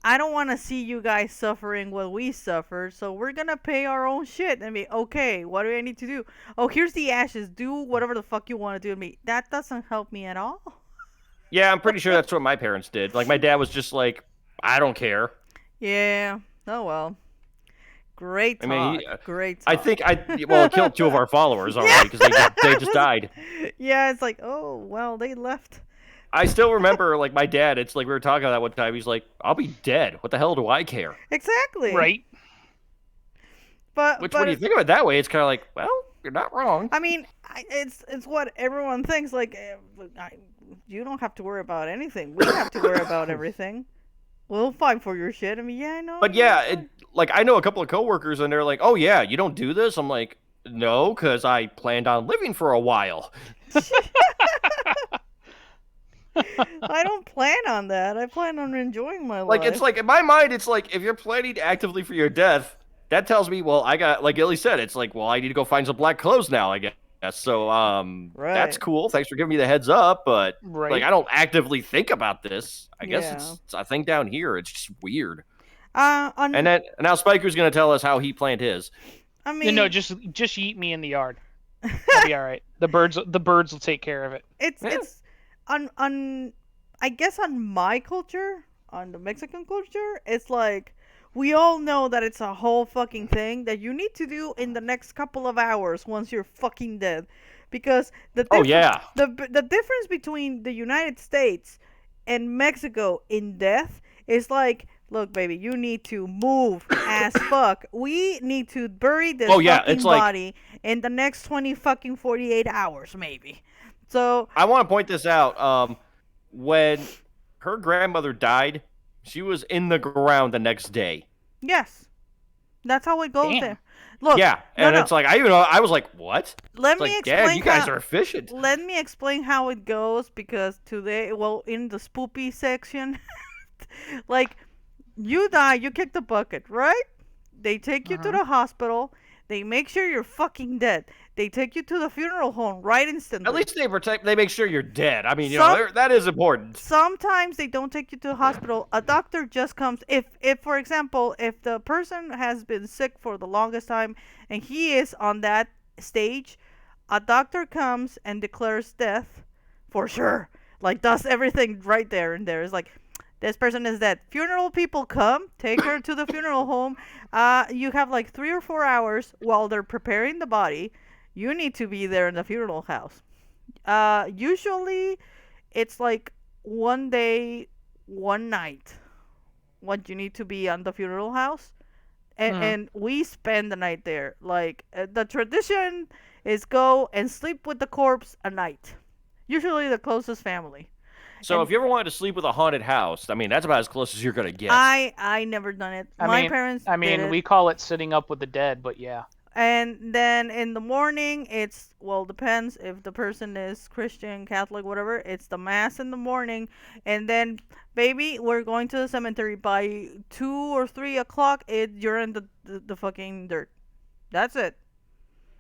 I don't want to see you guys suffering what we suffered, so we're gonna pay our own shit. I mean, okay, what do I need to do? Oh, here's the ashes. Do whatever the fuck you want to do to me. That doesn't help me at all. Yeah, I'm pretty sure that's what my parents did. Like, my dad was just like, I don't care. Yeah. Oh, well. Great talk. Great talk. I think it killed two of our followers already because they just died. Yeah, it's like, oh, well, they left. I still remember, like, my dad, it's like we were talking about that one time. He's like, I'll be dead. What the hell do I care? Exactly. Right. But when you think of it that way, it's kind of like, well, you're not wrong. I mean, it's what everyone thinks. Like, you don't have to worry about anything. We have to worry about everything. We'll fight for your shit. I mean, yeah, I know. But yeah, like, I know a couple of coworkers, and they're like, oh, yeah, you don't do this? I'm like, no, because I planned on living for a while. I don't plan on that. I plan on enjoying my life. Like, it's like, in my mind, it's like, if you're planning actively for your death, that tells me, well, I got, like Illy said, it's like, well, I need to go find some black clothes now, I guess. So, that's cool. Thanks for giving me the heads up, but, like, I don't actively think about this. I guess it's a thing down here. It's just weird. And now Spiker's going to tell us how he planned his. I mean... No, just eat me in the yard. I'll be all right. The birds will take care of it. It's I guess on my culture, on the Mexican culture, it's like we all know that it's a whole fucking thing that you need to do in the next couple of hours once you're fucking dead, because the difference between the United States and Mexico in death is like, look, baby, you need to move as fuck. We need to bury this fucking body in the next 48 hours, maybe. So I want to point this out. When her grandmother died, she was in the ground the next day. Yes, that's how it goes there. Look, it's like I was like, what? Let me explain. Damn, you guys are efficient. Let me explain how it goes, because today, in the spoopy section, like, you die, you kick the bucket, right? They take you to the hospital. They make sure you're fucking dead. they take you to the funeral home right instantly. At least they make sure you're dead. I mean, that is important. Sometimes they don't take you to the hospital. A doctor just comes. If for example, if the person has been sick for the longest time and he is on that stage, a doctor comes and declares death for sure. Like, does everything right there and there. It's like, this person is dead. Funeral people come, take her to the funeral home. You have like 3 or 4 hours while they're preparing the body. You need to be there in the funeral house. Usually, it's like 1 day, 1 night. What you need to be on the funeral house, and we spend the night there. Like, the tradition is go and sleep with the corpse a night. Usually the closest family. So if you ever wanted to sleep with a haunted house, I mean, that's about as close as you're going to get. I never done it. My parents did it. We call it sitting up with the dead, but yeah. And then in the morning, it's, well, depends if the person is Christian, Catholic, whatever. It's the mass in the morning. And then, baby, we're going to the cemetery. By 2 or 3 o'clock, you're in the fucking dirt. That's it.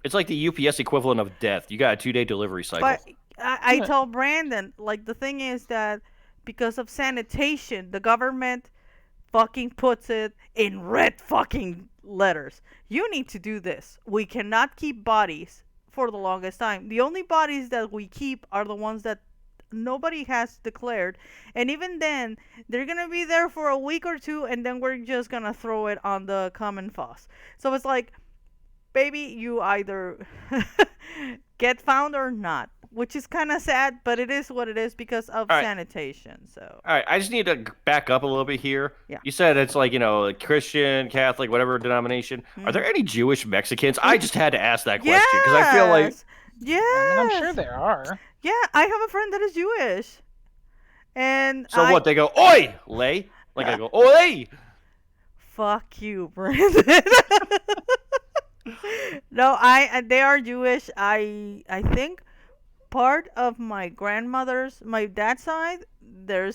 It's like the UPS equivalent of death. You got a 2-day delivery cycle. But I tell Brandon, like, the thing is that because of sanitation, the government fucking puts it in red fucking letters. You need to do this. We cannot keep bodies for the longest time. The only bodies that we keep are the ones that nobody has declared. And even then, they're going to be there for a week or 2, and then we're just going to throw it on the common foss. So it's like, baby, you either get found or not. Which is kind of sad, but it is what it is because of sanitation. So. All right, I just need to back up a little bit here. Yeah. You said it's like, Christian, Catholic, whatever denomination. Are there any Jewish Mexicans? I just had to ask that question because I feel like... Yeah. I'm sure there are. Yeah, I have a friend that is Jewish. And so what? They go, oi, lay? Like I go, oi! Fuck you, Brandon. No, they are Jewish. I think... Part of my dad's side, there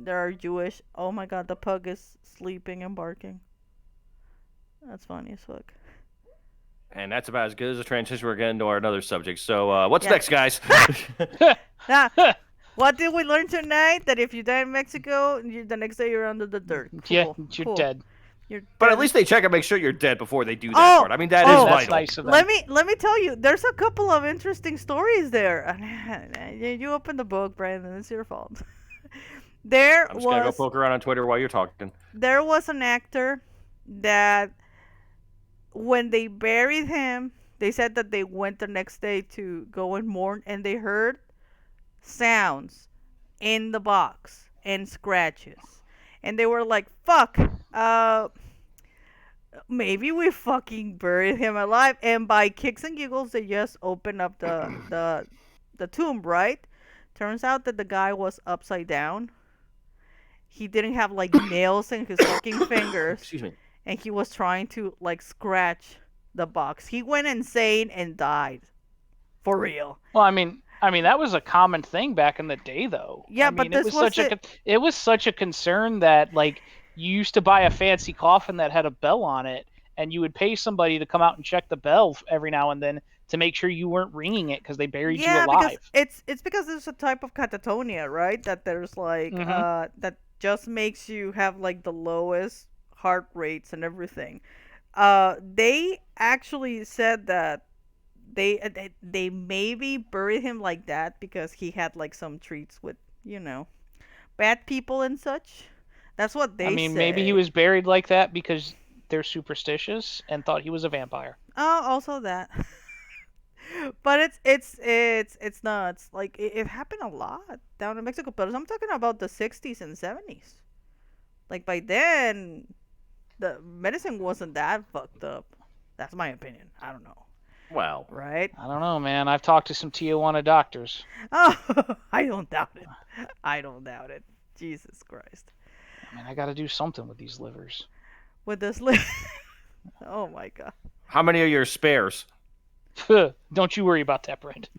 are Jewish. Oh my god, the pug is sleeping and barking. That's funny as fuck. And that's about as good as a transition we're getting to our another subject. So, what's next, guys? Now, what did we learn tonight? That if you die in Mexico, the next day you're under the dirt. Cool. Yeah, you're dead. But at least they check and make sure you're dead before they do that part. I mean, that is vital. Nice of them. Let me tell you, there's a couple of interesting stories there. You opened the book, Brandon. It's your fault. I'm just gonna go poke around on Twitter while you're talking. There was an actor that, when they buried him, they said that they went the next day to go and mourn, and they heard sounds in the box and scratches. And they were like, fuck, maybe we fucking buried him alive. And by kicks and giggles, they just opened up the tomb, right? Turns out that the guy was upside down. He didn't have, like, nails in his fucking fingers. Excuse me. And he was trying to, like, scratch the box. He went insane and died. For real. Well, I mean, that was a common thing back in the day, though. Yeah, but this was it was such a concern that, like, you used to buy a fancy coffin that had a bell on it, and you would pay somebody to come out and check the bell every now and then to make sure you weren't ringing it because they buried you alive. Because it's because there's a type of catatonia, right? That there's like that just makes you have like the lowest heart rates and everything. They actually said that they maybe buried him like that because he had like some treats with, bad people and such. That's what they say. Maybe he was buried like that because they're superstitious and thought he was a vampire. Oh, also that. But it's nuts. Like, it happened a lot down in Mexico, but I'm talking about the 60s and 70s. Like, by then, the medicine wasn't that fucked up. That's my opinion. I don't know. Wow. Right? I don't know, man. I've talked to some Tijuana doctors. Oh, I don't doubt it. Jesus Christ. I gotta do something with these livers. With this liver? Oh my god. How many are your spares? Don't you worry about that, Brandon.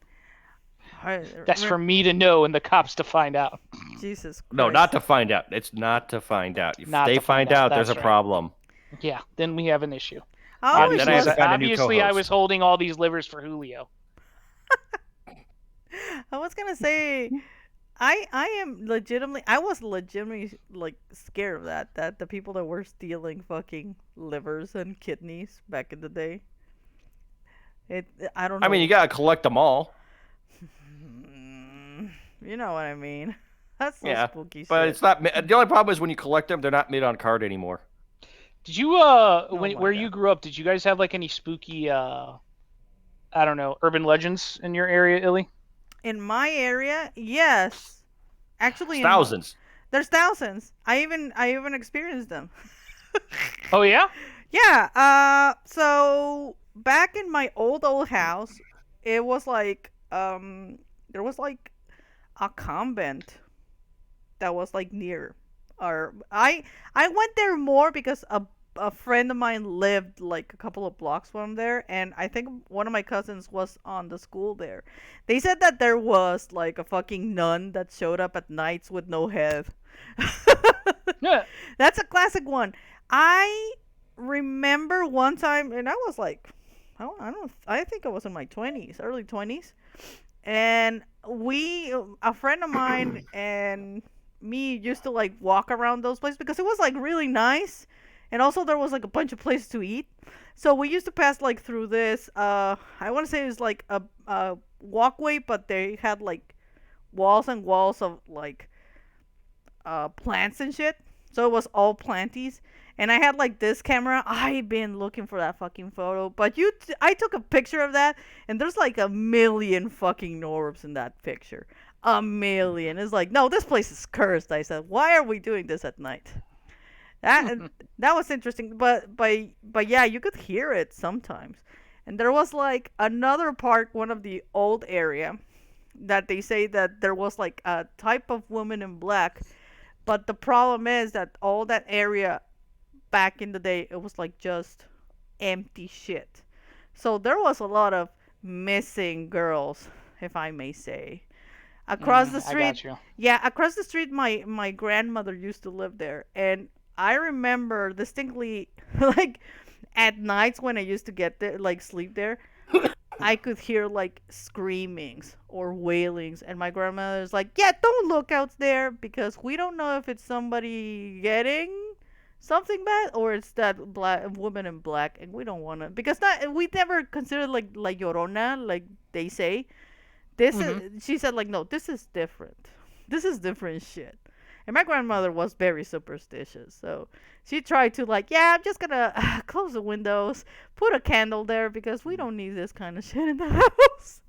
That's for me to know and the cops to find out. Jesus Christ. No, not to find out. It's not to find out. If they find out, there's a problem. Yeah, then we have an issue. Obviously, I was holding all these livers for Julio. I was gonna say, I was legitimately like scared of that the people that were stealing fucking livers and kidneys back in the day. I don't know. I mean, you gotta collect them all. You know what I mean. That's so spooky shit. But it's not. The only problem is when you collect them, they're not made on card anymore. Did you where you grew up? Did you guys have like any spooky I don't know, urban legends in your area, Illy? In my area, yes. Actually, thousands. There's thousands. I even experienced them. Oh yeah? Yeah. So back in my old house, it was like there was like a convent that was like near. Or I went there more because a friend of mine lived like a couple of blocks from there, and I think one of my cousins was on the school there. They said that there was like a fucking nun that showed up at nights with no head. Yeah. That's a classic one. I remember one time, and I was like, I think I was in my 20s, early 20s, and a friend of mine and me used to like walk around those places because it was like really nice, and also there was like a bunch of places to eat. So we used to pass like through this I want to say it was like a walkway, but they had like walls and walls of like plants and shit. So it was all planties. And I had like this camera. I've been looking for that fucking photo, but I took a picture of that, and there's like a million fucking orbs in that picture. A million. It's like, no, this place is cursed. I said, why are we doing this at night? That was interesting, but yeah, you could hear it sometimes. And there was like another part, one of the old area, that they say that there was like a type of woman in black, but the problem is that all that area back in the day, it was like just empty shit. So there was a lot of missing girls, if I may say. Across the street, I got you. Yeah, across the street, my grandmother used to live there, and I remember distinctly, like at nights when I used to get there, like sleep there, I could hear like screamings or wailings, and my grandmother's like, "Yeah, don't look out there because we don't know if it's somebody getting something bad or it's that black woman in black, and we don't want to because we never considered like La Llorona, like they say." This is, she said, like, no, this is different. This is different shit. And my grandmother was very superstitious, so she tried to like, yeah, I'm just gonna close the windows, put a candle there because we don't need this kind of shit in the house.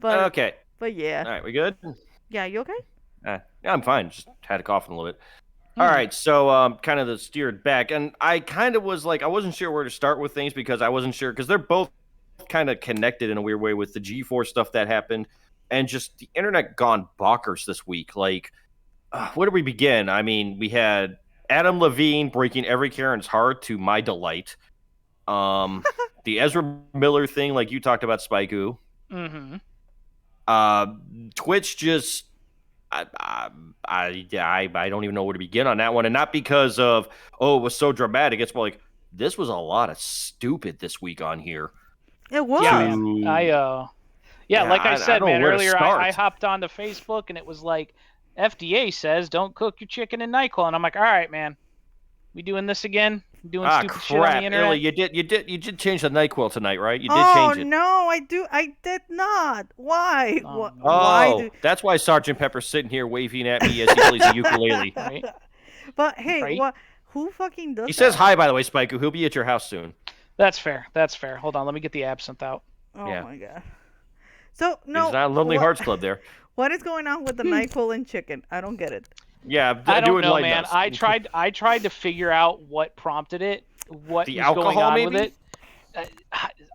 But okay. But yeah. All right, we good? Yeah, you okay? Yeah, I'm fine. Just had a cough a little bit. All right, so kind of steered back, and I kind of was like, I wasn't sure where to start with things because I wasn't sure because they're both kind of connected in a weird way with the G4 stuff that happened and just the internet gone bonkers this week. Like, where do we begin? I mean, we had Adam Levine breaking every Karen's heart to my delight. The Ezra Miller thing, like you talked about, Spikeu. Twitch just, I don't even know where to begin on that one, and not because of it was so dramatic. It's more like this was a lot of stupid this week on here. It was. Yeah, like I said, man, earlier I hopped onto Facebook and it was like, FDA says don't cook your chicken in NyQuil, and I'm like, all right, man, we doing this again? Doing stupid shit on the internet? Illy, you did change the NyQuil tonight, right? You did change it. Oh no, I did not. Why? Why? That's why Sergeant Pepper's sitting here waving at me as he plays the ukulele. Right? But hey, who fucking does? He says hi, by the way, Spikeu. He'll be at your house soon. That's fair. Hold on, let me get the absinthe out. Oh my god. So no, there's not a Lonely Hearts Club there. What is going on with the NyQuil and chicken? I don't get it. Yeah, I don't know, man. I tried to figure out what prompted it, what was going on with it.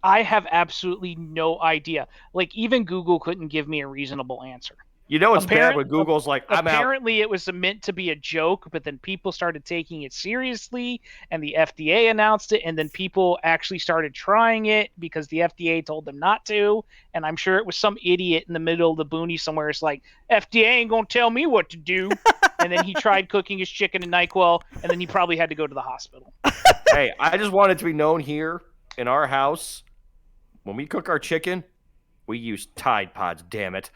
I have absolutely no idea. Like, even Google couldn't give me a reasonable answer. You know it's bad when Google's like, I'm out. Apparently it was meant to be a joke, but then people started taking it seriously, and the FDA announced it, and then people actually started trying it because the FDA told them not to, and I'm sure it was some idiot in the middle of the boonies somewhere. It's like, FDA ain't gonna tell me what to do. And then he tried cooking his chicken in NyQuil, and then he probably had to go to the hospital. Hey, I just want it to be known here in our house, when we cook our chicken, we use Tide Pods, damn it.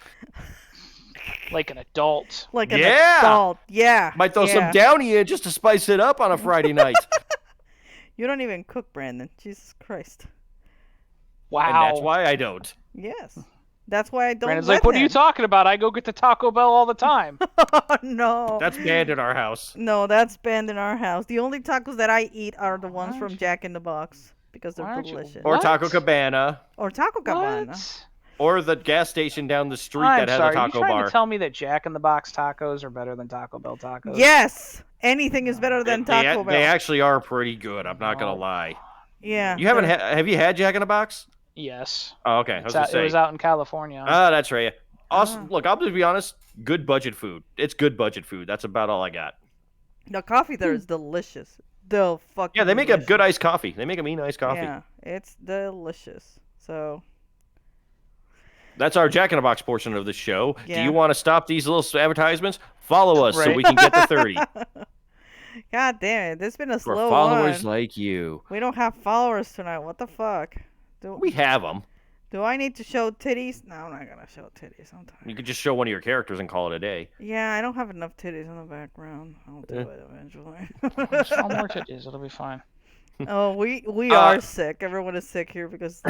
Like an adult. Like an adult. Yeah. Might throw some Downy in just to spice it up on a Friday night. You don't even cook, Brandon. Jesus Christ. Wow. And that's why I don't. Yes. That's why I don't. Brandon's like, what are you talking about? I go get the Taco Bell all the time. Oh, no. That's banned in our house. No, that's banned in our house. The only tacos that I eat are the ones from Jack in the Box because they're delicious. Or Taco Cabana. Or Taco Cabana. What? Or the gas station down the street that has a taco bar. Are you trying to tell me that Jack in the Box tacos are better than Taco Bell tacos? Yes! Anything is better than Taco Bell. They actually are pretty good. I'm not going to lie. Yeah. You haven't have you had Jack in the Box? Yes. Oh, okay. It was out in California. Oh, that's right. Also, look, I'll just be honest. Good budget food. It's good budget food. That's about all I got. The coffee there is delicious. They make a good iced coffee. They make a mean iced coffee. Yeah, it's delicious. So... That's our Jack in the Box portion of the show. Yeah. Do you want to stop these little advertisements? Follow us so we can get to 30. God damn it. This has been a slow For followers one. like you. We don't have followers tonight. What the fuck? We have them. Do I need to show titties? No, I'm not going to show titties. I'm tired. You could just show one of your characters and call it a day. Yeah, I don't have enough titties in the background. I'll do it eventually. Show more titties. It'll be fine. Oh, we are sick. Everyone is sick here because...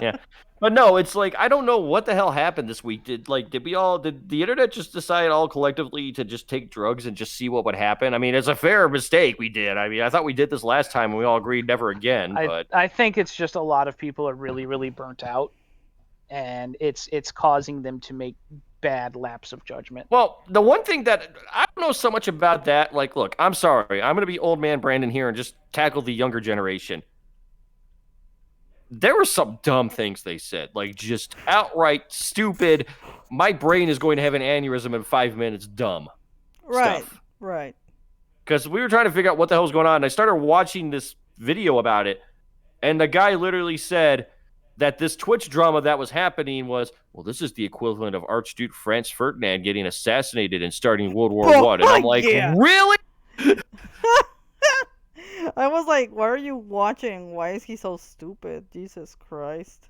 Yeah. But no, it's like, I don't know what the hell happened this week. Did the internet just decide all collectively to just take drugs and just see what would happen? I mean, it's a fair mistake we did. I mean, I thought we did this last time and we all agreed never again. But I think it's just a lot of people are really, really burnt out, and it's causing them to make bad lapse of judgment. Well, the one thing that I don't know so much about that, like, look, I'm sorry. I'm going to be old man Brandon here and just tackle the younger generation. There were some dumb things they said, like just outright stupid. My brain is going to have an aneurysm in 5 minutes. Dumb. Stuff. Right. Because we were trying to figure out what the hell was going on. And I started watching this video about it, and the guy literally said that this Twitch drama that was happening was, well, this is the equivalent of Archduke Franz Ferdinand getting assassinated and starting World War I. And I'm like, really? I was like, why are you watching? Why is he so stupid? Jesus Christ.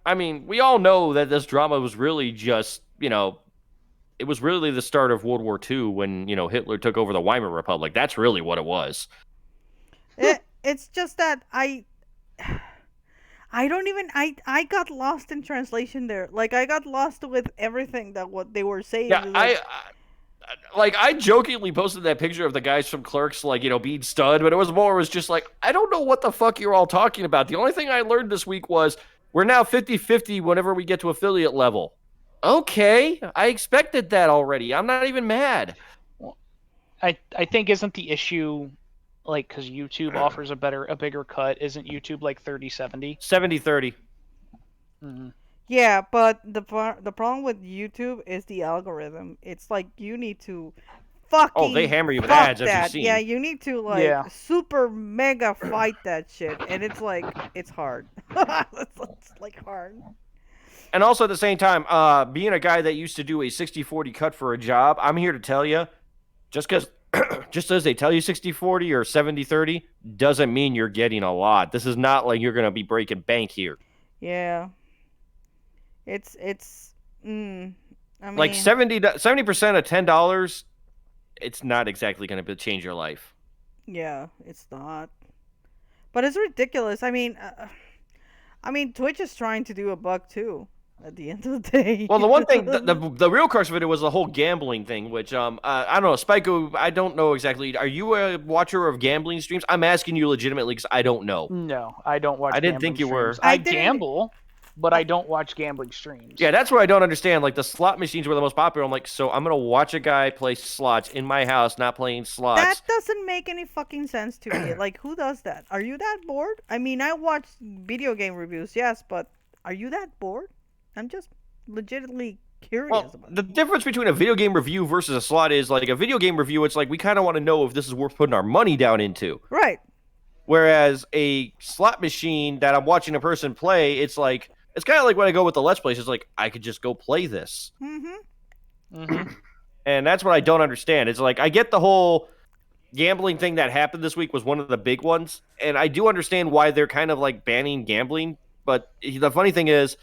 I mean, we all know that this drama was really just, it was really the start of World War II when, Hitler took over the Weimar Republic. That's really what it was. It's just that I got lost in translation there. Like, I got lost with everything that what they were saying. Yeah, I jokingly posted that picture of the guys from Clerks, being stunned, but it was just like, I don't know what the fuck you're all talking about. The only thing I learned this week was we're now 50-50 whenever we get to affiliate level. Okay, I expected that already. I'm not even mad. Well, I think isn't the issue, because YouTube offers a bigger cut, isn't YouTube like 30-70? 70-30. Mm-hmm. Yeah, but the problem with YouTube is the algorithm. It's like you need to fucking they hammer you with ads, as you've seen. Yeah, you need to super mega fight that shit, and it's like it's hard. it's like hard. And also at the same time, being a guy that used to do a 60-40 cut for a job, I'm here to tell you, just as they tell you 60-40 or 70-30 doesn't mean you're getting a lot. This is not like you're going to be breaking bank here. Yeah. I mean, like 70% of $10, it's not exactly going to change your life. Yeah, it's not. But it's ridiculous. I mean, Twitch is trying to do $1 too. At the end of the day. Well, the one thing, the real crux of it was the whole gambling thing, which I don't know, Spyco, I don't know exactly. Are you a watcher of gambling streams? I'm asking you legitimately because I don't know. No, I don't watch. I didn't think you were. I gamble, but I don't watch gambling streams. Yeah, that's what I don't understand. Like, the slot machines were the most popular. I'm like, so I'm gonna watch a guy play slots in my house, not playing slots. That doesn't make any fucking sense to me. Like, who does that? Are you that bored? I mean, I watch video game reviews, yes, but are you that bored? I'm just legitimately curious about the difference between a video game review versus a slot is, like, a video game review, it's like we kind of want to know if this is worth putting our money down into. Right. Whereas a slot machine that I'm watching a person play, it's like, it's kind of like when I go with the Let's Plays, it's like, I could just go play this. Mm-hmm. Mm-hmm. And that's what I don't understand. It's like, I get the whole gambling thing that happened this week was one of the big ones, and I do understand why they're kind of like banning gambling. But the funny thing is,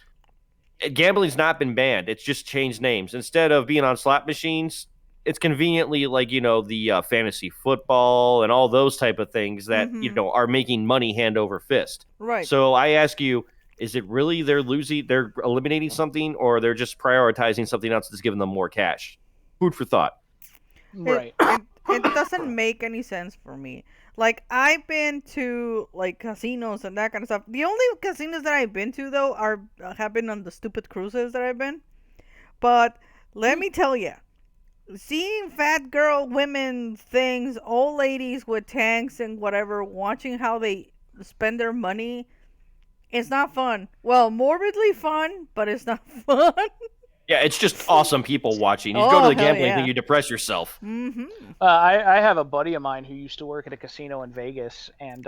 gambling's not been banned; it's just changed names. Instead of being on slot machines, it's conveniently like the fantasy football and all those type of things that are making money hand over fist. Right. So I ask you, is it really they're eliminating something, or they're just prioritizing something else that's giving them more cash? Food for thought. Right. It doesn't make any sense for me. Like, I've been to like casinos and that kind of stuff. The only casinos that I've been to though have been on the stupid cruises that I've been. But let me tell you, seeing fat girl women things, old ladies with tanks and whatever, watching how they spend their money, it's not fun. Well, morbidly fun, but it's not fun. Yeah, it's just awesome people watching. You go to the gambling thing, you depress yourself. Mm-hmm. I have a buddy of mine who used to work at a casino in Vegas, and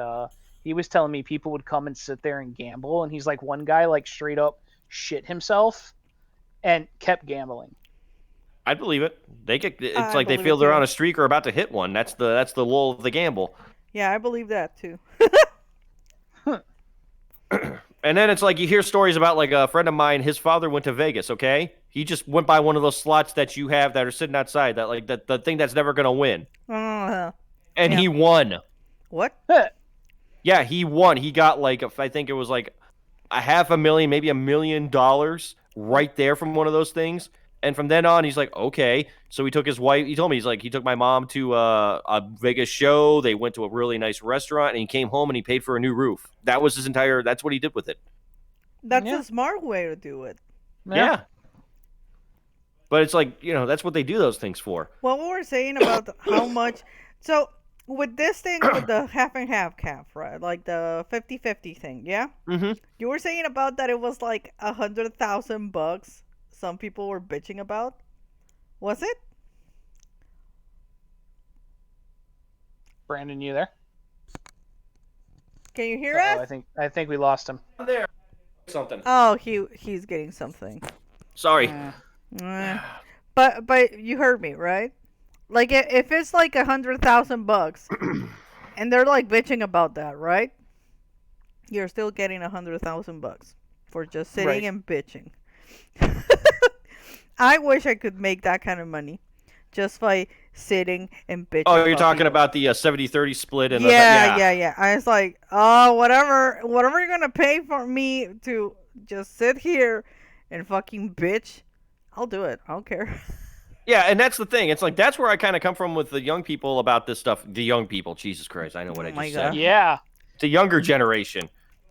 he was telling me people would come and sit there and gamble, and he's like, one guy like straight up shit himself and kept gambling. I believe it. It's like they feel they're on a streak or about to hit one. That's the lull of the gamble. Yeah, I believe that too. And then it's like you hear stories about like a friend of mine, his father went to Vegas, okay? He just went by one of those slots that you have that are sitting outside, that like the thing that's never going to win. And he won. What? Yeah, he won. He got like, I think it was like $500,000, maybe $1 million right there from one of those things. And from then on, he's like, okay. So he took his wife. He told me, he took my mom to a Vegas show. They went to a really nice restaurant, and he came home and he paid for a new roof. That was that's what he did with it. That's a smart way to do it. Yeah. But it's like, that's what they do those things for. Well, what we're saying about how much. So with this thing, with the half and half calf, right? Like the 50-50 thing, yeah? Mm-hmm. You were saying about that it was like $100,000 some people were bitching about. Was it? Brandon, you there? Can you hear us? I think we lost him. There. Something. Oh, he's getting something. Sorry. But you heard me, right? Like if it's like $100,000 and they're like bitching about that, right? You're still getting $100,000 for just sitting and bitching. I wish I could make that kind of money just by sitting and bitching. Oh, you're talking about the 70-30 split? And yeah. I was like, oh, whatever you're going to pay for me to just sit here and fucking bitch, I'll do it. I don't care. Yeah, and that's the thing. It's like, that's where I kind of come from with the young people about this stuff. The young people, Jesus Christ, I know what I just said. Yeah. The younger generation.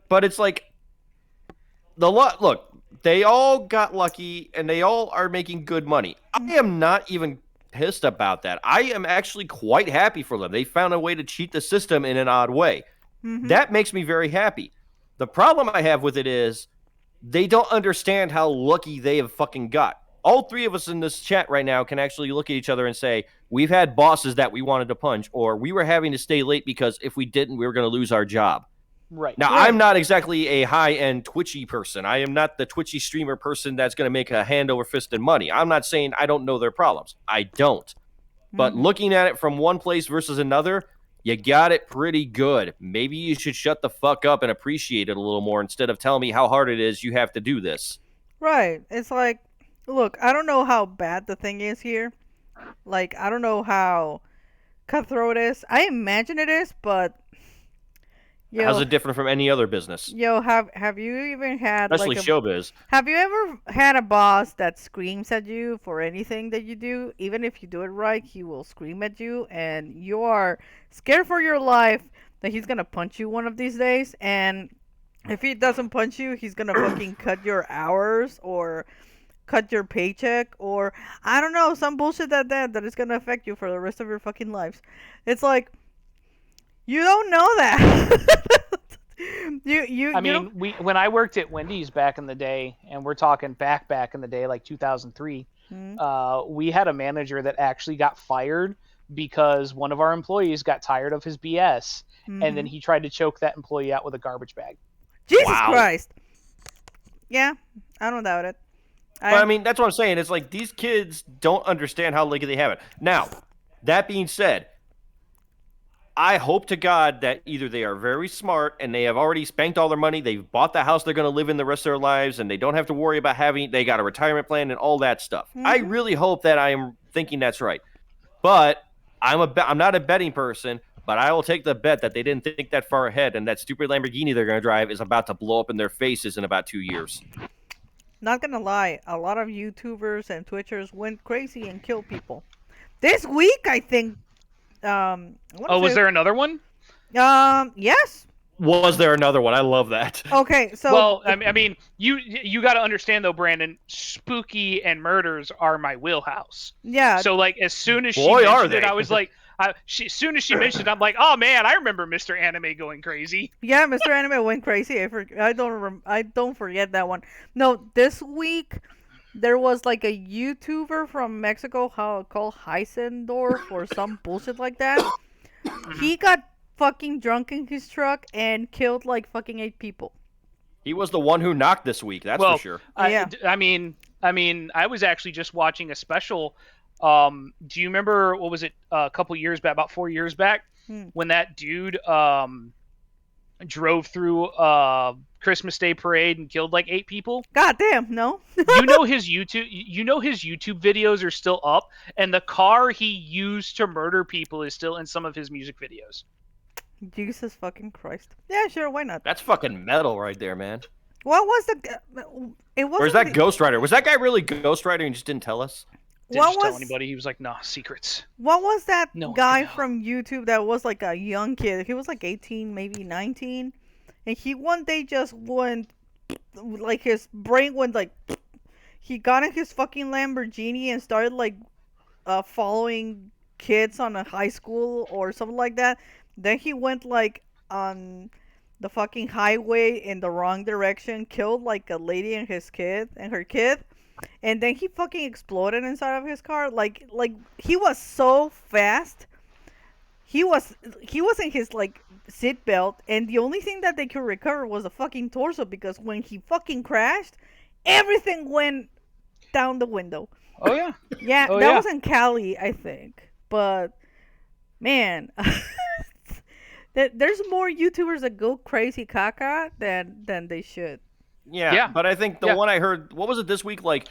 But it's like, look, they all got lucky, and they all are making good money. I am not even pissed about that. I am actually quite happy for them. They found a way to cheat the system in an odd way. Mm-hmm. That makes me very happy. The problem I have with it is they don't understand how lucky they have fucking got. All three of us in this chat right now can actually look at each other and say, we've had bosses that we wanted to punch, or we were having to stay late because if we didn't, we were going to lose our job. Right. Now, I'm not exactly a high-end Twitchy person. I am not the Twitchy streamer person that's going to make a hand over fist in money. I'm not saying I don't know their problems. I don't. But looking at it from one place versus another, you got it pretty good. Maybe you should shut the fuck up and appreciate it a little more instead of telling me how hard it is you have to do this. Right. It's like, look, I don't know how bad the thing is here. Like, I don't know how cutthroat it is. I imagine it is, but... How's it different from any other business? Have you even had... Especially showbiz. Have you ever had a boss that screams at you for anything that you do? Even if you do it right, he will scream at you, and you are scared for your life that he's going to punch you one of these days, and if he doesn't punch you, he's going to fucking cut your hours, or cut your paycheck, or I don't know, some bullshit that is going to affect you for the rest of your fucking lives. It's like, you don't know that. When I worked at Wendy's back in the day, and we're talking back in the day, like 2003, we had a manager that actually got fired because one of our employees got tired of his BS, and then he tried to choke that employee out with a garbage bag. Jesus Christ. Yeah, I don't doubt it. But I mean, that's what I'm saying. It's like these kids don't understand how lucky they have it. Now, that being said, I hope to God that either they are very smart and they have already spanked all their money, they've bought the house they're going to live in the rest of their lives, and they don't have to worry about they got a retirement plan and all that stuff. I really hope that I am thinking that's right. But I'm not a betting person, but I will take the bet that they didn't think that far ahead, and that stupid Lamborghini they're going to drive is about to blow up in their faces in about 2 years. Not gonna lie, a lot of YouTubers and Twitchers went crazy and killed people. This week, I think. Was there another one? Yes. Was there another one? I love that. Okay, so. Well, I mean, you got to understand though, Brandon. Spooky and murders are my wheelhouse. Yeah. So like, as soon as she mentioned it, I was like, as soon as she mentioned it, I'm like, oh man, I remember Mr. Anime going crazy. Yeah, Mr. Anime went crazy. I don't forget that one. No, this week there was like a YouTuber from Mexico called Heisendorf or some bullshit like that. He got fucking drunk in his truck and killed like fucking 8 people. He was the one who knocked this week, that's for sure. Yeah. I mean, I was actually just watching a special. Do you remember, what was it, a couple years back, about 4 years back, when that dude drove through Christmas Day parade and killed like 8 people? God damn, no. his YouTube videos are still up, and the car he used to murder people is still in some of his music videos. Jesus fucking Christ. Yeah, sure, why not? That's fucking metal right there, man. What was it? Where's that Ghost Rider? Was that guy really Ghost Rider and just didn't tell us? Didn't tell anybody. He was like, nah, secrets. What was that guy from YouTube that was like a young kid? He was like 18, maybe 19. And he one day just went, like his brain went like, he got in his fucking Lamborghini and started like following kids on a high school or something like that. Then he went like on the fucking highway in the wrong direction, killed like a lady and her kid. And then he fucking exploded inside of his car. Like he was so fast. He was in his like seat belt, and the only thing that they could recover was the fucking torso, because when he fucking crashed, everything went down the window. Oh yeah. Yeah, that was in Cali, I think. But man, there's more YouTubers that go crazy caca than they should. Yeah, but I think the one I heard, what was it this week? Like,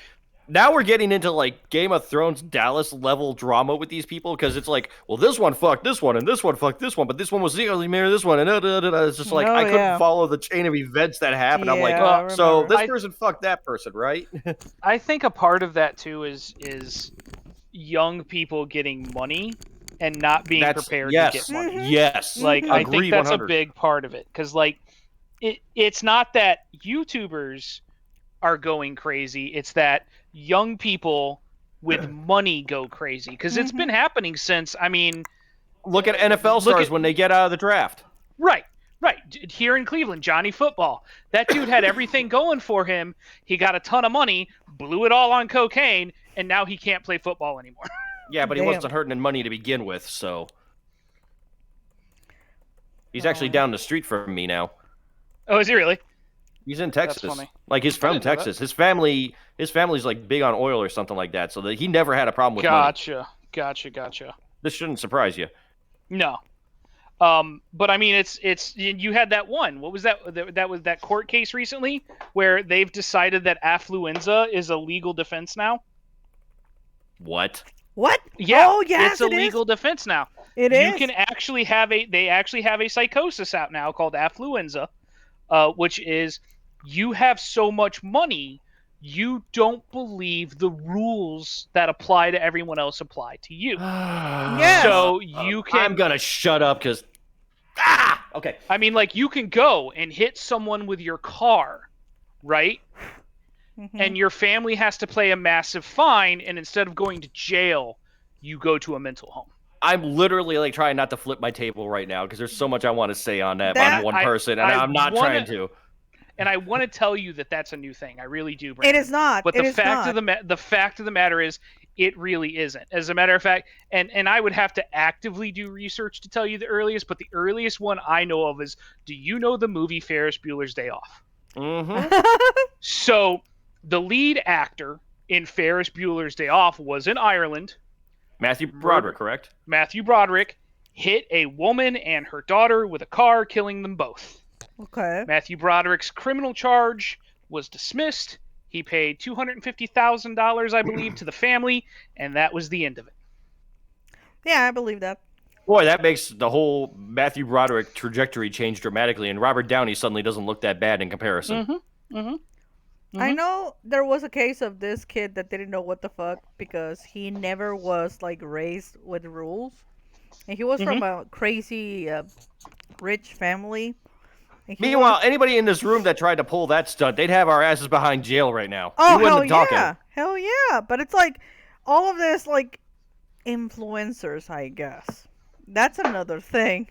now we're getting into like Game of Thrones Dallas level drama with these people, because it's like, well, this one fucked this one, and this one fucked this one, but this one was secretly married to this one, and it's just like I couldn't follow the chain of events that happened. I'm like, oh, so this person fucked that person, right? I think a part of that too is young people getting money and not being prepared to get money. Yes, like I think that's 100. A big part of it, because like it's not that YouTubers are going crazy, it's that young people with money go crazy, because it's been happening since, I mean, look at NFL stars when they get out of the draft. Right. Here in Cleveland, Johnny Football, that dude had everything going for him. He got a ton of money, blew it all on cocaine, and now he can't play football anymore. Yeah, but he wasn't hurting in money to begin with, so he's actually down the street from me now. Oh, is he really? He's in Texas. Like, he's from Texas. His family's like big on oil or something like that, so that he never had a problem with money. Gotcha. This shouldn't surprise you. No. But I mean, it's you had that one. What was that? That was that court case recently where they've decided that affluenza is a legal defense now. What? Yeah. Oh, yes, it's a legal defense now. It is. You can actually they actually have a psychosis out now called affluenza, which is you have so much money, you don't believe the rules that apply to everyone else apply to you. Yes. So you can. I'm gonna shut up because. Okay. I mean, like, you can go and hit someone with your car, right? And your family has to pay a massive fine, and instead of going to jail, you go to a mental home. I'm literally like trying not to flip my table right now because there's so much I want to say on that on one person, and I'm not trying to. And I want to tell you that that's a new thing. I really do, Brandon. It is not. But the fact of the matter is, it really isn't. As a matter of fact, and I would have to actively do research to tell you the earliest, but the earliest one I know of is, do you know the movie Ferris Bueller's Day Off? Mm-hmm. So the lead actor in Ferris Bueller's Day Off was in Ireland. Matthew Broderick, correct? Matthew Broderick. hit a woman and her daughter with a car, killing them both. Okay. Matthew Broderick's criminal charge was dismissed. He paid $250,000, I believe, to the family, and that was the end of it. Yeah, I believe that. Boy, that makes the whole Matthew Broderick trajectory change dramatically, and Robert Downey suddenly doesn't look that bad in comparison. Mm-hmm. Mm-hmm. Mm-hmm. I know there was a case of this kid that didn't know what the fuck because he never was like raised with rules, and he was from a crazy rich family. Meanwhile, anybody in this room that tried to pull that stunt, they'd have our asses behind jail right now. Oh, hell yeah. Hell yeah. But it's like all of this, like, influencers, I guess. That's another thing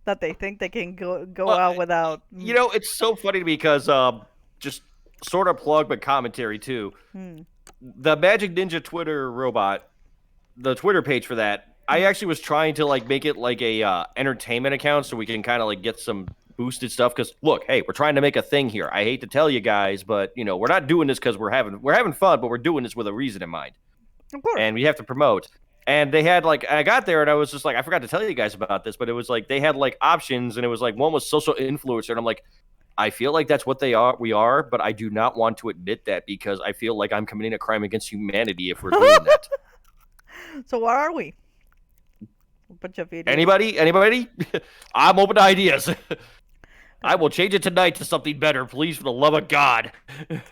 that they think they can go out without. You know, it's so funny because just sort of plug, but commentary too. The Magic Ninja Twitter robot, the Twitter page for that, I actually was trying to like make it like a entertainment account so we can kind of like get some boosted stuff. Because look, hey, we're trying to make a thing here. I hate to tell you guys, but you know, we're not doing this because we're having fun, but we're doing this with a reason in mind. Of course. And we have to promote. And they had like, I got there and I was just like, I forgot to tell you guys about this, but it was like they had like options, and it was like one was social influencer, and I'm like, I feel like that's what we are, but I do not want to admit that because I feel like I'm committing a crime against humanity if we're doing that. So what are we? A bunch of idiots. Anybody? I'm open to ideas. I will change it tonight to something better, please, for the love of God.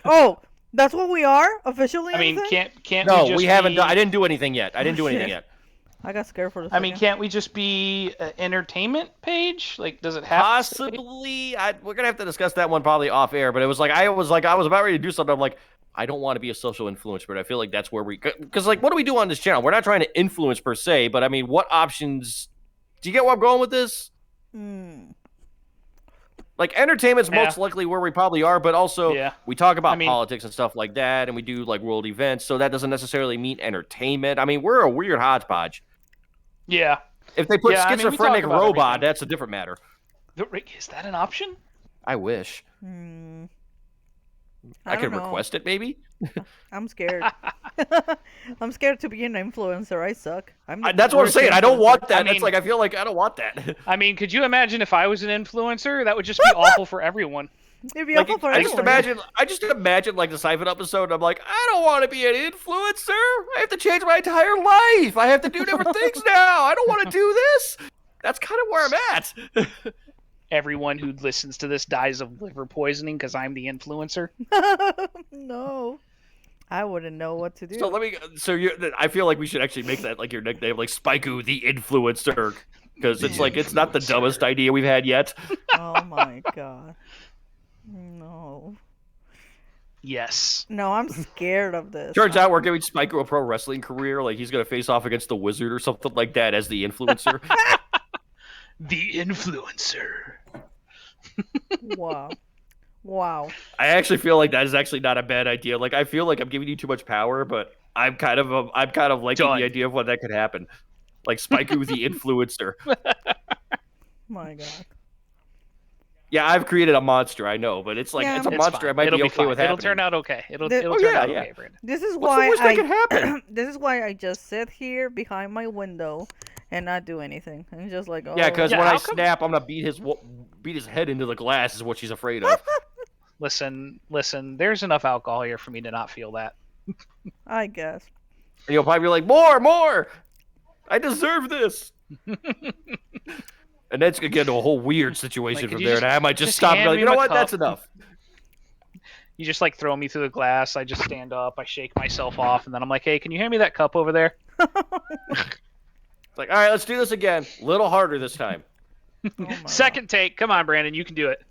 Oh, that's what we are officially. I mean, can't no, we just we haven't. be... I didn't do anything yet. I got scared for a second. I mean, can't we just be an entertainment page? Like, does it have possibly? We're gonna have to discuss that one probably off air. But it was like I was about ready to do something. I'm like, I don't want to be a social influencer, but I feel like that's where because like, what do we do on this channel? We're not trying to influence per se, but I mean, what options? Do you get where I'm going with this? Like, entertainment's most likely where we probably are, but also we talk about politics and stuff like that, and we do, like, world events, so that doesn't necessarily mean entertainment. I mean, we're a weird hodgepodge. Yeah. If they put schizophrenic robot, that's a different matter. Is that an option? I wish. I could request it, maybe? I'm scared. I'm scared to be an influencer. I suck. That's what I'm saying. I don't want that. It's like, I feel like I don't want that. I mean, could you imagine if I was an influencer? That would just be awful for everyone. It'd be awful for everyone. I just imagine like the Siphon episode. I'm like, I don't want to be an influencer. I have to change my entire life. I have to do different things now. I don't want to do this. That's kind of where I'm at. Everyone who listens to this dies of liver poisoning because I'm the influencer. No, I wouldn't know what to do. I feel like we should actually make that like your nickname, like Spikoo the Influencer, because it's like it's not the dumbest idea we've had yet. Oh my god, no. Yes. No, I'm scared of this. Turns out we're giving Spikoo a pro wrestling career. Like he's gonna face off against the Wizard or something like that as the influencer. The influencer. Wow. I actually feel like that is actually not a bad idea. Like I feel like I'm giving you too much power, but I'm kind of liking the idea of what that could happen. Like Spikoo the influencer. My god. Yeah, I've created a monster, I know, but it's like it's a monster. Fine. I might be okay with happening. It'll turn out okay. It'll turn out okay, Brandon. This is What's the worst that could happen? This is why I just sit here behind my window and not do anything. And just like, oh. Yeah, because when I snap, I'm gonna beat his head into the glass. Is what she's afraid of. Listen. There's enough alcohol here for me to not feel that. I guess. And you'll probably be like, more. I deserve this. And that's gonna get into a whole weird situation from there. And I might just stop and be like, you know what? That's enough. You just like throw me through the glass. I just stand up. I shake myself off, and then I'm like, hey, can you hand me that cup over there? It's like, all right, let's do this again. A little harder this time. Second take. Come on, Brandon. You can do it.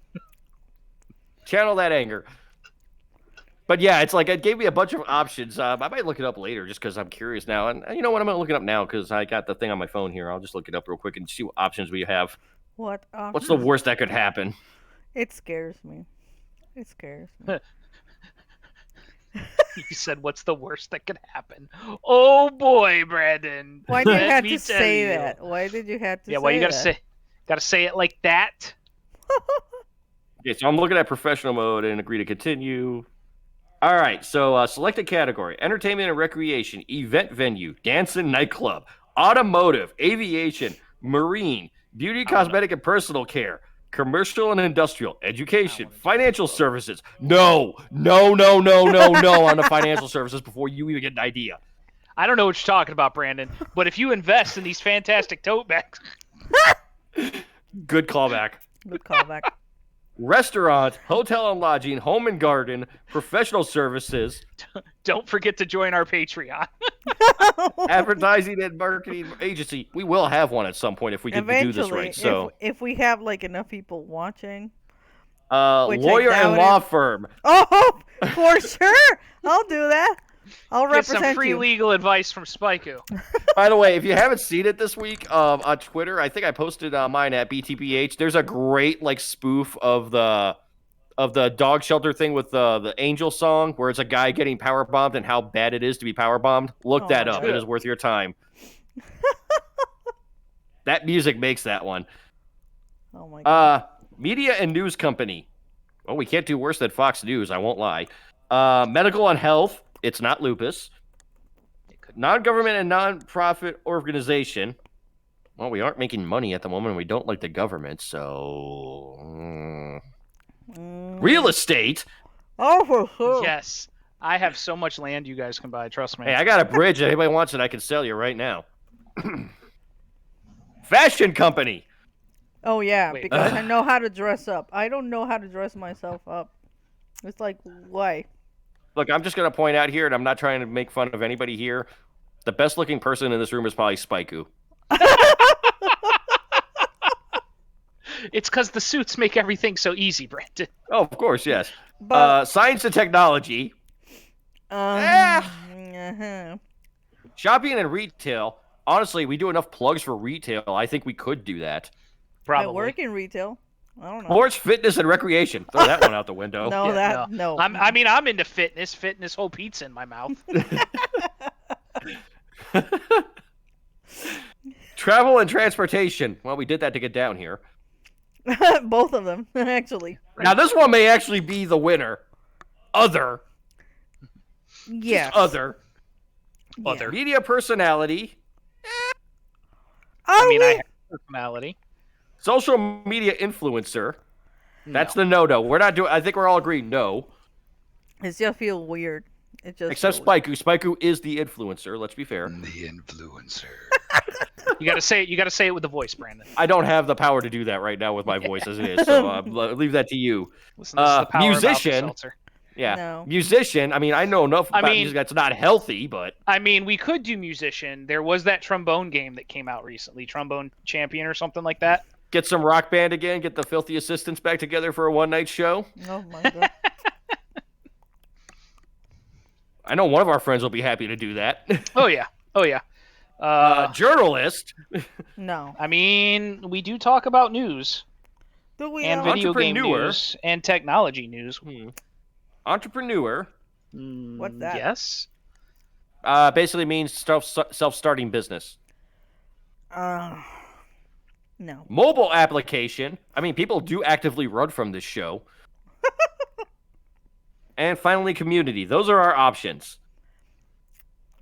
Channel that anger. But yeah, it's like it gave me a bunch of options. I might look it up later just because I'm curious now. And you know what? I'm going to look it up now because I got the thing on my phone here. I'll just look it up real quick and see what options we have. What options? What's the worst that could happen? It scares me. You said, what's the worst that could happen? Oh, boy, Brandon. Why did you have to say that? Why did you have to say that? Yeah, why you gotta say it like that? Okay, so I'm looking at professional mode and agree to continue. All right, so select a category: entertainment and recreation, event venue, dance and nightclub, automotive, aviation, marine, beauty, cosmetic, and personal care, commercial and industrial, education, financial services. No on the financial services before you even get an idea. I don't know what you're talking about, Brandon, but if you invest in these fantastic tote bags... Good callback. Good callback. Restaurant, hotel and lodging, home and garden, professional services. Don't forget to join our Patreon. Advertising and marketing agency. We will have one at some point if we get to do this right. So if we have like enough people watching. Lawyer and law firm. Oh, for sure. I'll do that. I'll Get represent some free you. legal advice from Spyku. By the way, if you haven't seen it this week on Twitter, I think I posted mine at BTPH. There's a great like spoof of the dog shelter thing with the Angel song, where it's a guy getting power bombed and how bad it is to be power bombed. Look that up; it is worth your time. That music makes that one. Oh my god. Media and news company. Oh, we can't do worse than Fox News. I won't lie. Medical and health. It's not lupus. Non-government and non-profit organization. Well, we aren't making money at the moment, and we don't like the government, so... Real estate? Oh, for sure. Yes. I have so much land you guys can buy, trust me. Hey, I got a bridge. If anybody wants it, I can sell you right now. Fashion company. Oh, yeah, because I know how to dress up. I don't know how to dress myself up. It's like, why? Look, I'm just going to point out here, and I'm not trying to make fun of anybody here. The best-looking person in this room is probably Spyku. It's because the suits make everything so easy, Brandon. Oh, of course, yes. But, science and technology. Shopping and retail. Honestly, we do enough plugs for retail. I think we could do that. Probably. I work in retail. I don't know. Sports, fitness, and recreation. Throw that one out the window. No. I'm into fitness. Fitness, whole pizza in my mouth. Travel and transportation. Well, we did that to get down here. Both of them, actually. Now, this one may actually be the winner. Other. Yes. Other. Yeah. Other. Media personality. I have personality. Social media influencer. That's the no. We're not doing. I think we're all agreed no. It just feels weird. It just except Spyku. Spyku is the influencer. Let's be fair. The influencer. You gotta say it. You gotta say it with the voice, Brandon. I don't have the power to do that right now with my voice as it is. So leave that to you. Listen, this is the power musician. of Yeah, No. Musician. I mean, I know enough about music that's not healthy, but I mean, we could do musician. There was that trombone game that came out recently, Trombone Champion or something like that. Get some rock band again. Get the Filthy Assistants back together for a one-night show. Oh my god. I know one of our friends will be happy to do that. Oh yeah. Journalist. No. I mean, we do talk about news Do we and know? video game news and technology news. Entrepreneur. What's that? Yes. Basically means self-starting business. No. Mobile application. I mean, people do actively run from this show. And finally, community. Those are our options.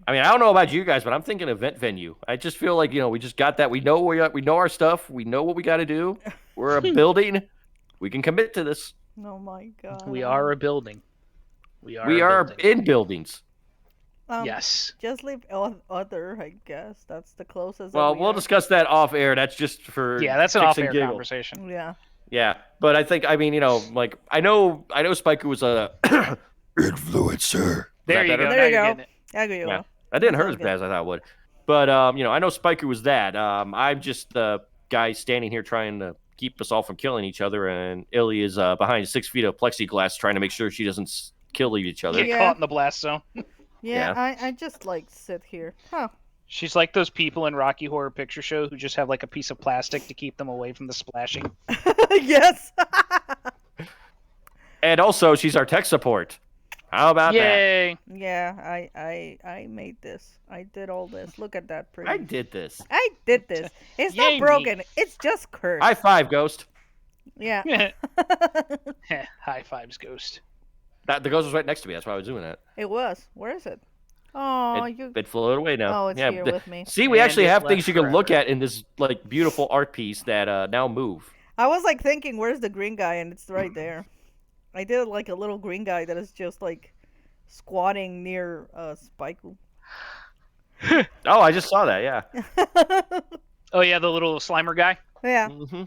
I mean, I don't know about you guys, but I'm thinking event venue. I just feel like, we just got that. We know our stuff. We know what we got to do. We're a building. We can commit to this. Oh my god. We are a building. We are in buildings. Yes. Just leave other, I guess. That's the closest. Well, we'll discuss that off air. That's just for that's an off-air conversation. Yeah. Yeah, but I think I know Spyku was a influencer. There you go. There you go. Yeah. That didn't hurt as bad as I thought it would. But I know Spyku was that. I'm just the guy standing here trying to keep us all from killing each other, and Illy is behind 6 feet of plexiglass trying to make sure she doesn't kill each other. Get caught in the blast zone. Yeah. I just sit here. Huh. She's like those people in Rocky Horror Picture Show who just have like a piece of plastic to keep them away from the splashing. Yes. And also, she's our tech support. How about Yay. that? Yeah, I made this. I did all this. Look at that pretty. I did this. I did this. It's Yay, not broken. It's just cursed. High five, Ghost. Yeah. High fives, Ghost. The Ghost was right next to me. That's why I was doing that. It was. Where is it? Oh, it floated away now. Oh, it's here with me. See, we And actually it have left things you can forever. look at in this like beautiful art piece that now move. I was like thinking, where's the green guy? And it's right there. I did like a little green guy that is just like squatting near Spike. Oh, I just saw that. Yeah. Oh yeah, the little Slimer guy. Yeah. Mm-hmm.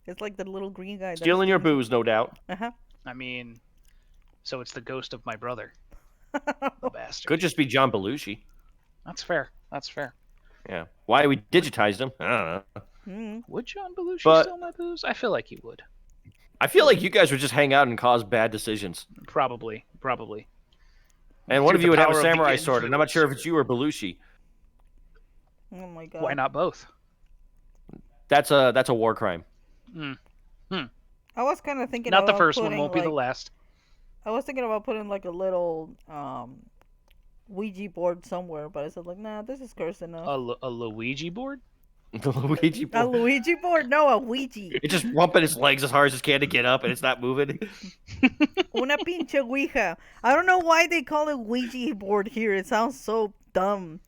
It's like the little green guy. Stealing your booze, no doubt. Uh-huh. I mean, so it's the ghost of my brother. The bastard. Could just be John Belushi. That's fair. That's fair. Yeah. Why we digitized him? I don't know. Would John Belushi But- steal my booze? I feel like he would. I feel like you guys would just hang out and cause bad decisions. Probably. And one Through of the you would have a power of the samurai sword, and I'm not sure if it's you or Belushi. Oh my god. Why not both? That's a war crime. I was kind of thinking Not the about first one, putting, won't be the like- last. I was thinking about putting like a little Ouija board somewhere, but I said like, nah, this is cursed enough. A Luigi board? The Luigi A board. Luigi board? No, a Ouija. It's just rumping his legs as hard as it can to get up, and it's not moving. Una pinche Ouija. I don't know why they call it Ouija board here. It sounds so dumb.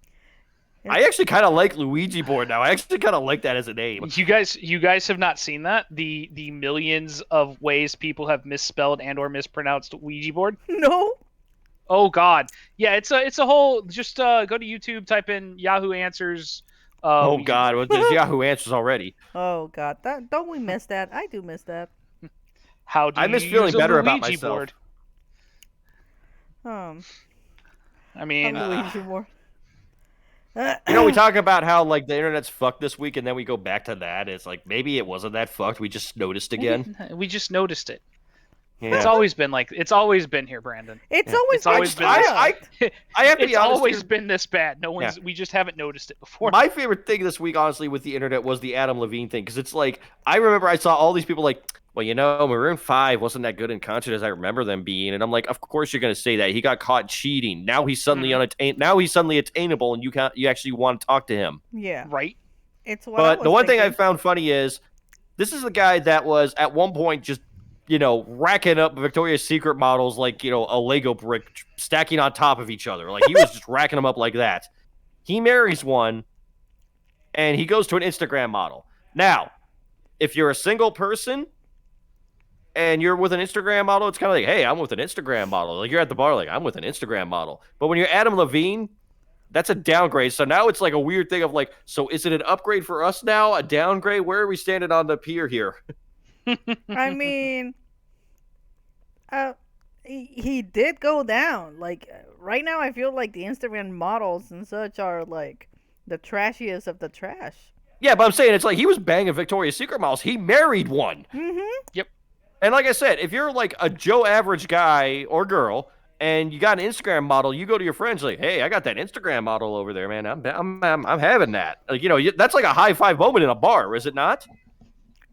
I actually kind of like Luigi board now. I actually kind of like that as a name. You guys have not seen that? The millions of ways people have misspelled and or mispronounced Ouija board? No. Oh god. Yeah, it's a whole just go to YouTube, type in Yahoo Answers. Oh Ouija God, well, there's Yahoo Answers already. Oh god. Don't we miss that? I do miss that. How do I miss you feeling use a better about Luigi myself. board? I mean, Luigi board. You know, we talk about how like the internet's fucked this week, and then we go back to that. It's like maybe it wasn't that fucked. We just noticed again. we just noticed it. Yeah. It's always been here, Brandon. It's always It's always been I have to It's be honest. always here, been this bad. We just haven't noticed it before. my favorite thing this week, honestly, with the internet was the Adam Levine thing, because it's like I remember I saw all these people like, well, you know, Maroon 5 wasn't that good in concert as I remember them being, and I'm like, of course you're going to say that. He got caught cheating. Now he's suddenly Now he's suddenly attainable, and you actually want to talk to him. Yeah. Right? It's what I But was the one thing I thinking. found funny is this is the guy that was at one point just, you know, racking up Victoria's Secret models like, you know, a Lego brick stacking on top of each other. Like he was just racking them up like that. He marries one and he goes to an Instagram model. Now, if you're a single person and you're with an Instagram model, it's kind of like, hey, I'm with an Instagram model. Like you're at the bar, like I'm with an Instagram model. But when you're Adam Levine, that's a downgrade. So now it's like a weird thing of like, so is it an upgrade for us now? A downgrade? Where are we standing on the pier here? I mean, he did go down. Like right now, I feel like the Instagram models and such are like the trashiest of the trash. Yeah, but I'm saying it's like he was banging Victoria's Secret models. He married one. Mm-hmm. And like I said, if you're like a Joe average guy or girl and you got an Instagram model, you go to your friends like, hey, I got that Instagram model over there, man. I'm having that. Like, you know, that's like a high five moment in a bar, is it not?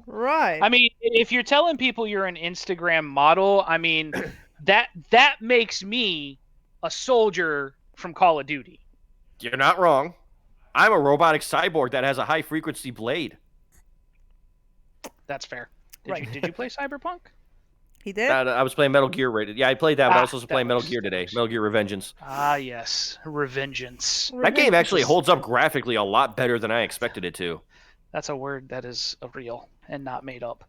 Right. I mean, if you're telling people you're an Instagram model, I mean, that makes me a soldier from Call of Duty. You're not wrong. I'm a robotic cyborg that has a high frequency blade. That's fair. Right. Did you play Cyberpunk? He did. I was playing Metal Gear rated. Yeah, I played that, but I was also that playing Metal was- Gear today. Metal Gear Revengeance. Ah, yes, Revengeance. That game actually holds up graphically a lot better than I expected it to. That's a word that is real and not made up.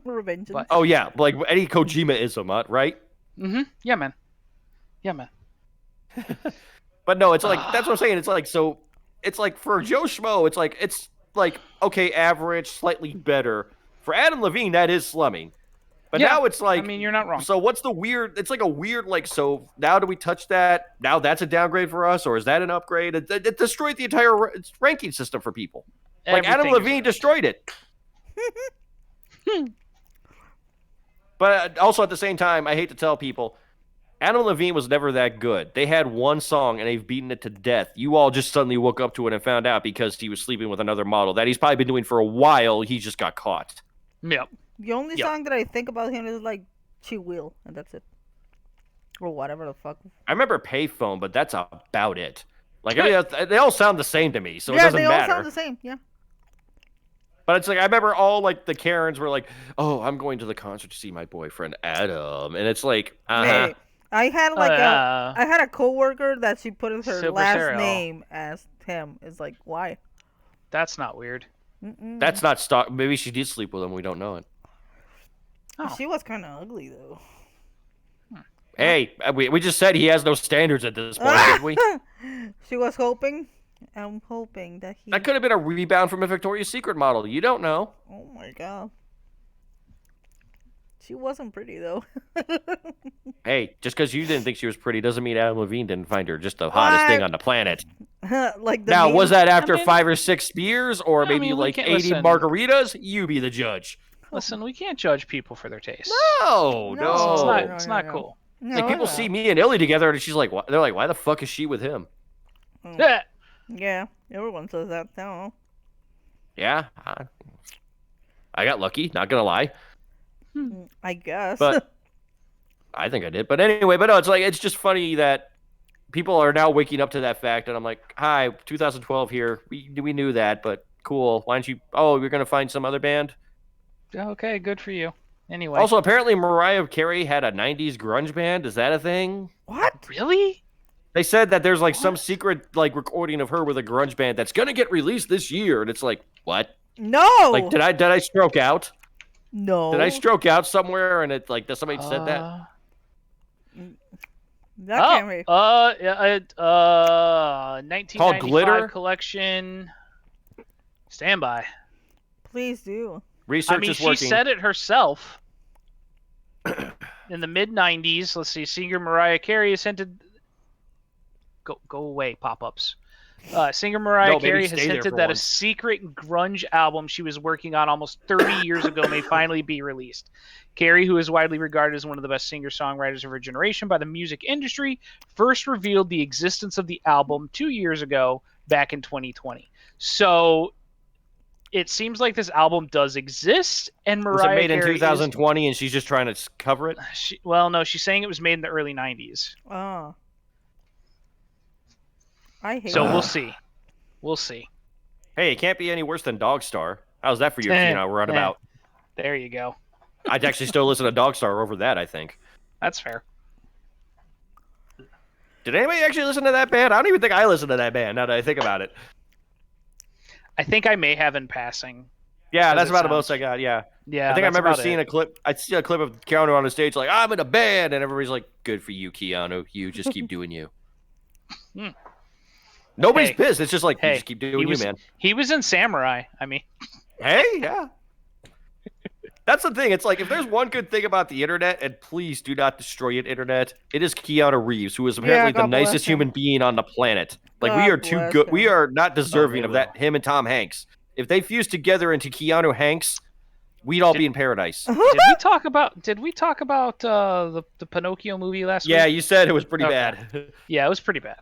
Revenge. But- Oh yeah, like any Kojima-ism, right? Mm-hmm. Yeah, man. But no, it's like that's what I'm saying. It's like so. It's like for Joe Schmo, it's like okay, average, slightly better. For Adam Levine, that is slumming. But Yeah, now it's like, I mean, you're not wrong. So what's the weird? It's like a weird like. So now do we touch that? Now that's a downgrade for us, or is that an upgrade? It destroyed the entire ranking system for people. Like Adam Everything is Levine destroyed it. But also at the same time, I hate to tell people, Adam Levine was never that good. They had one song and they've beaten it to death. You all just suddenly woke up to it and found out because he was sleeping with another model that he's probably been doing for a while. He just got caught. Yep. The only Yep. song that I think about him is like "She Will," and that's it, or whatever the fuck. I remember Payphone, but that's about it. Like they all sound the same to me, so it Yeah, doesn't they all matter. sound the same. Yeah. But it's like I remember all like the Karens were like, "Oh, I'm going to the concert to see my boyfriend Adam," and it's like, Hey, I had I had a coworker that she put her Super last cereal. name as Tim. It's like, why? That's not weird. That's not stock. Maybe she did sleep with him. We don't know it. Oh. She was kind of ugly though. Hey, we just said he has no standards at this point, didn't we? She was hoping. I'm hoping that he. That could have been a rebound from a Victoria's Secret model. You don't know. Oh my god. She wasn't pretty though. Hey, just because you didn't think she was pretty doesn't mean Adam Levine didn't find her just the hottest thing on the planet. Like the now, meme- was that after 5 or 6 beers or maybe we like can't 80 listen. margaritas? You be the judge. Listen, we can't judge people for their taste. No. It's not cool. No, Like people no. see me and Illy together, and she's like, they're like, why the fuck is she with him? Yeah. Yeah, everyone says that. I don't know. Yeah, I got lucky. Not gonna lie, I guess. but I think I did. But anyway, no, it's just funny that people are now waking up to that fact, and I'm like, hi, 2012 here. We knew that, but cool. Why don't you? Oh, you're gonna find some other band. Okay, good for you. Anyway. Also, apparently Mariah Carey had a 90s grunge band. Is that a thing? What? Really? They said that there's like some secret like recording of her with a grunge band that's gonna get released this year, and it's like, what? No. Like, did I stroke out? No. Did I stroke out somewhere? And it like, does somebody said that? That can't be. 1995 Glitter? collection. Stand by. Please do. Research is working. She said it herself. In the mid 90s, let's see, singer Mariah Carey has hinted. Go away, pop-ups. Singer Mariah Carey has hinted that a secret grunge album she was working on almost 30 years ago may finally be released. Carey, who is widely regarded as one of the best singer-songwriters of her generation by the music industry, first revealed the existence of the album 2 years ago, back in 2020. So it seems like this album does exist, and Mariah was it made Carey in 2020 and she's just trying to cover it? No, she's saying it was made in the early 90s. Oh. I hate So that. we'll see. We'll see. Hey, it can't be any worse than Dogstar. How's that for your runabout? There you go. I'd actually still listen to Dogstar over that, I think. That's fair. Did anybody actually listen to that band? I don't even think I listened to that band, now that I think about it. I think I may have in passing. Yeah, that's about the most I got, yeah. Yeah, I think I remember seeing a clip. I see a clip of Keanu on the stage like, I'm in a band, and everybody's like, good for you, Keanu. You just keep doing you. Nobody's pissed. It's just like, you just keep doing you, man. He was in Samurai. I mean. Hey, yeah. That's the thing. It's like, if there's one good thing about the internet, and please do not destroy it, internet, it is Keanu Reeves, who is apparently the nicest human being on the planet. Like, we are too good. We are not deserving of that, him and Tom Hanks. If they fused together into Keanu Hanks, we'd all be in paradise. Did we talk about the Pinocchio movie last week? Yeah, you said it was pretty bad. Yeah, it was pretty bad.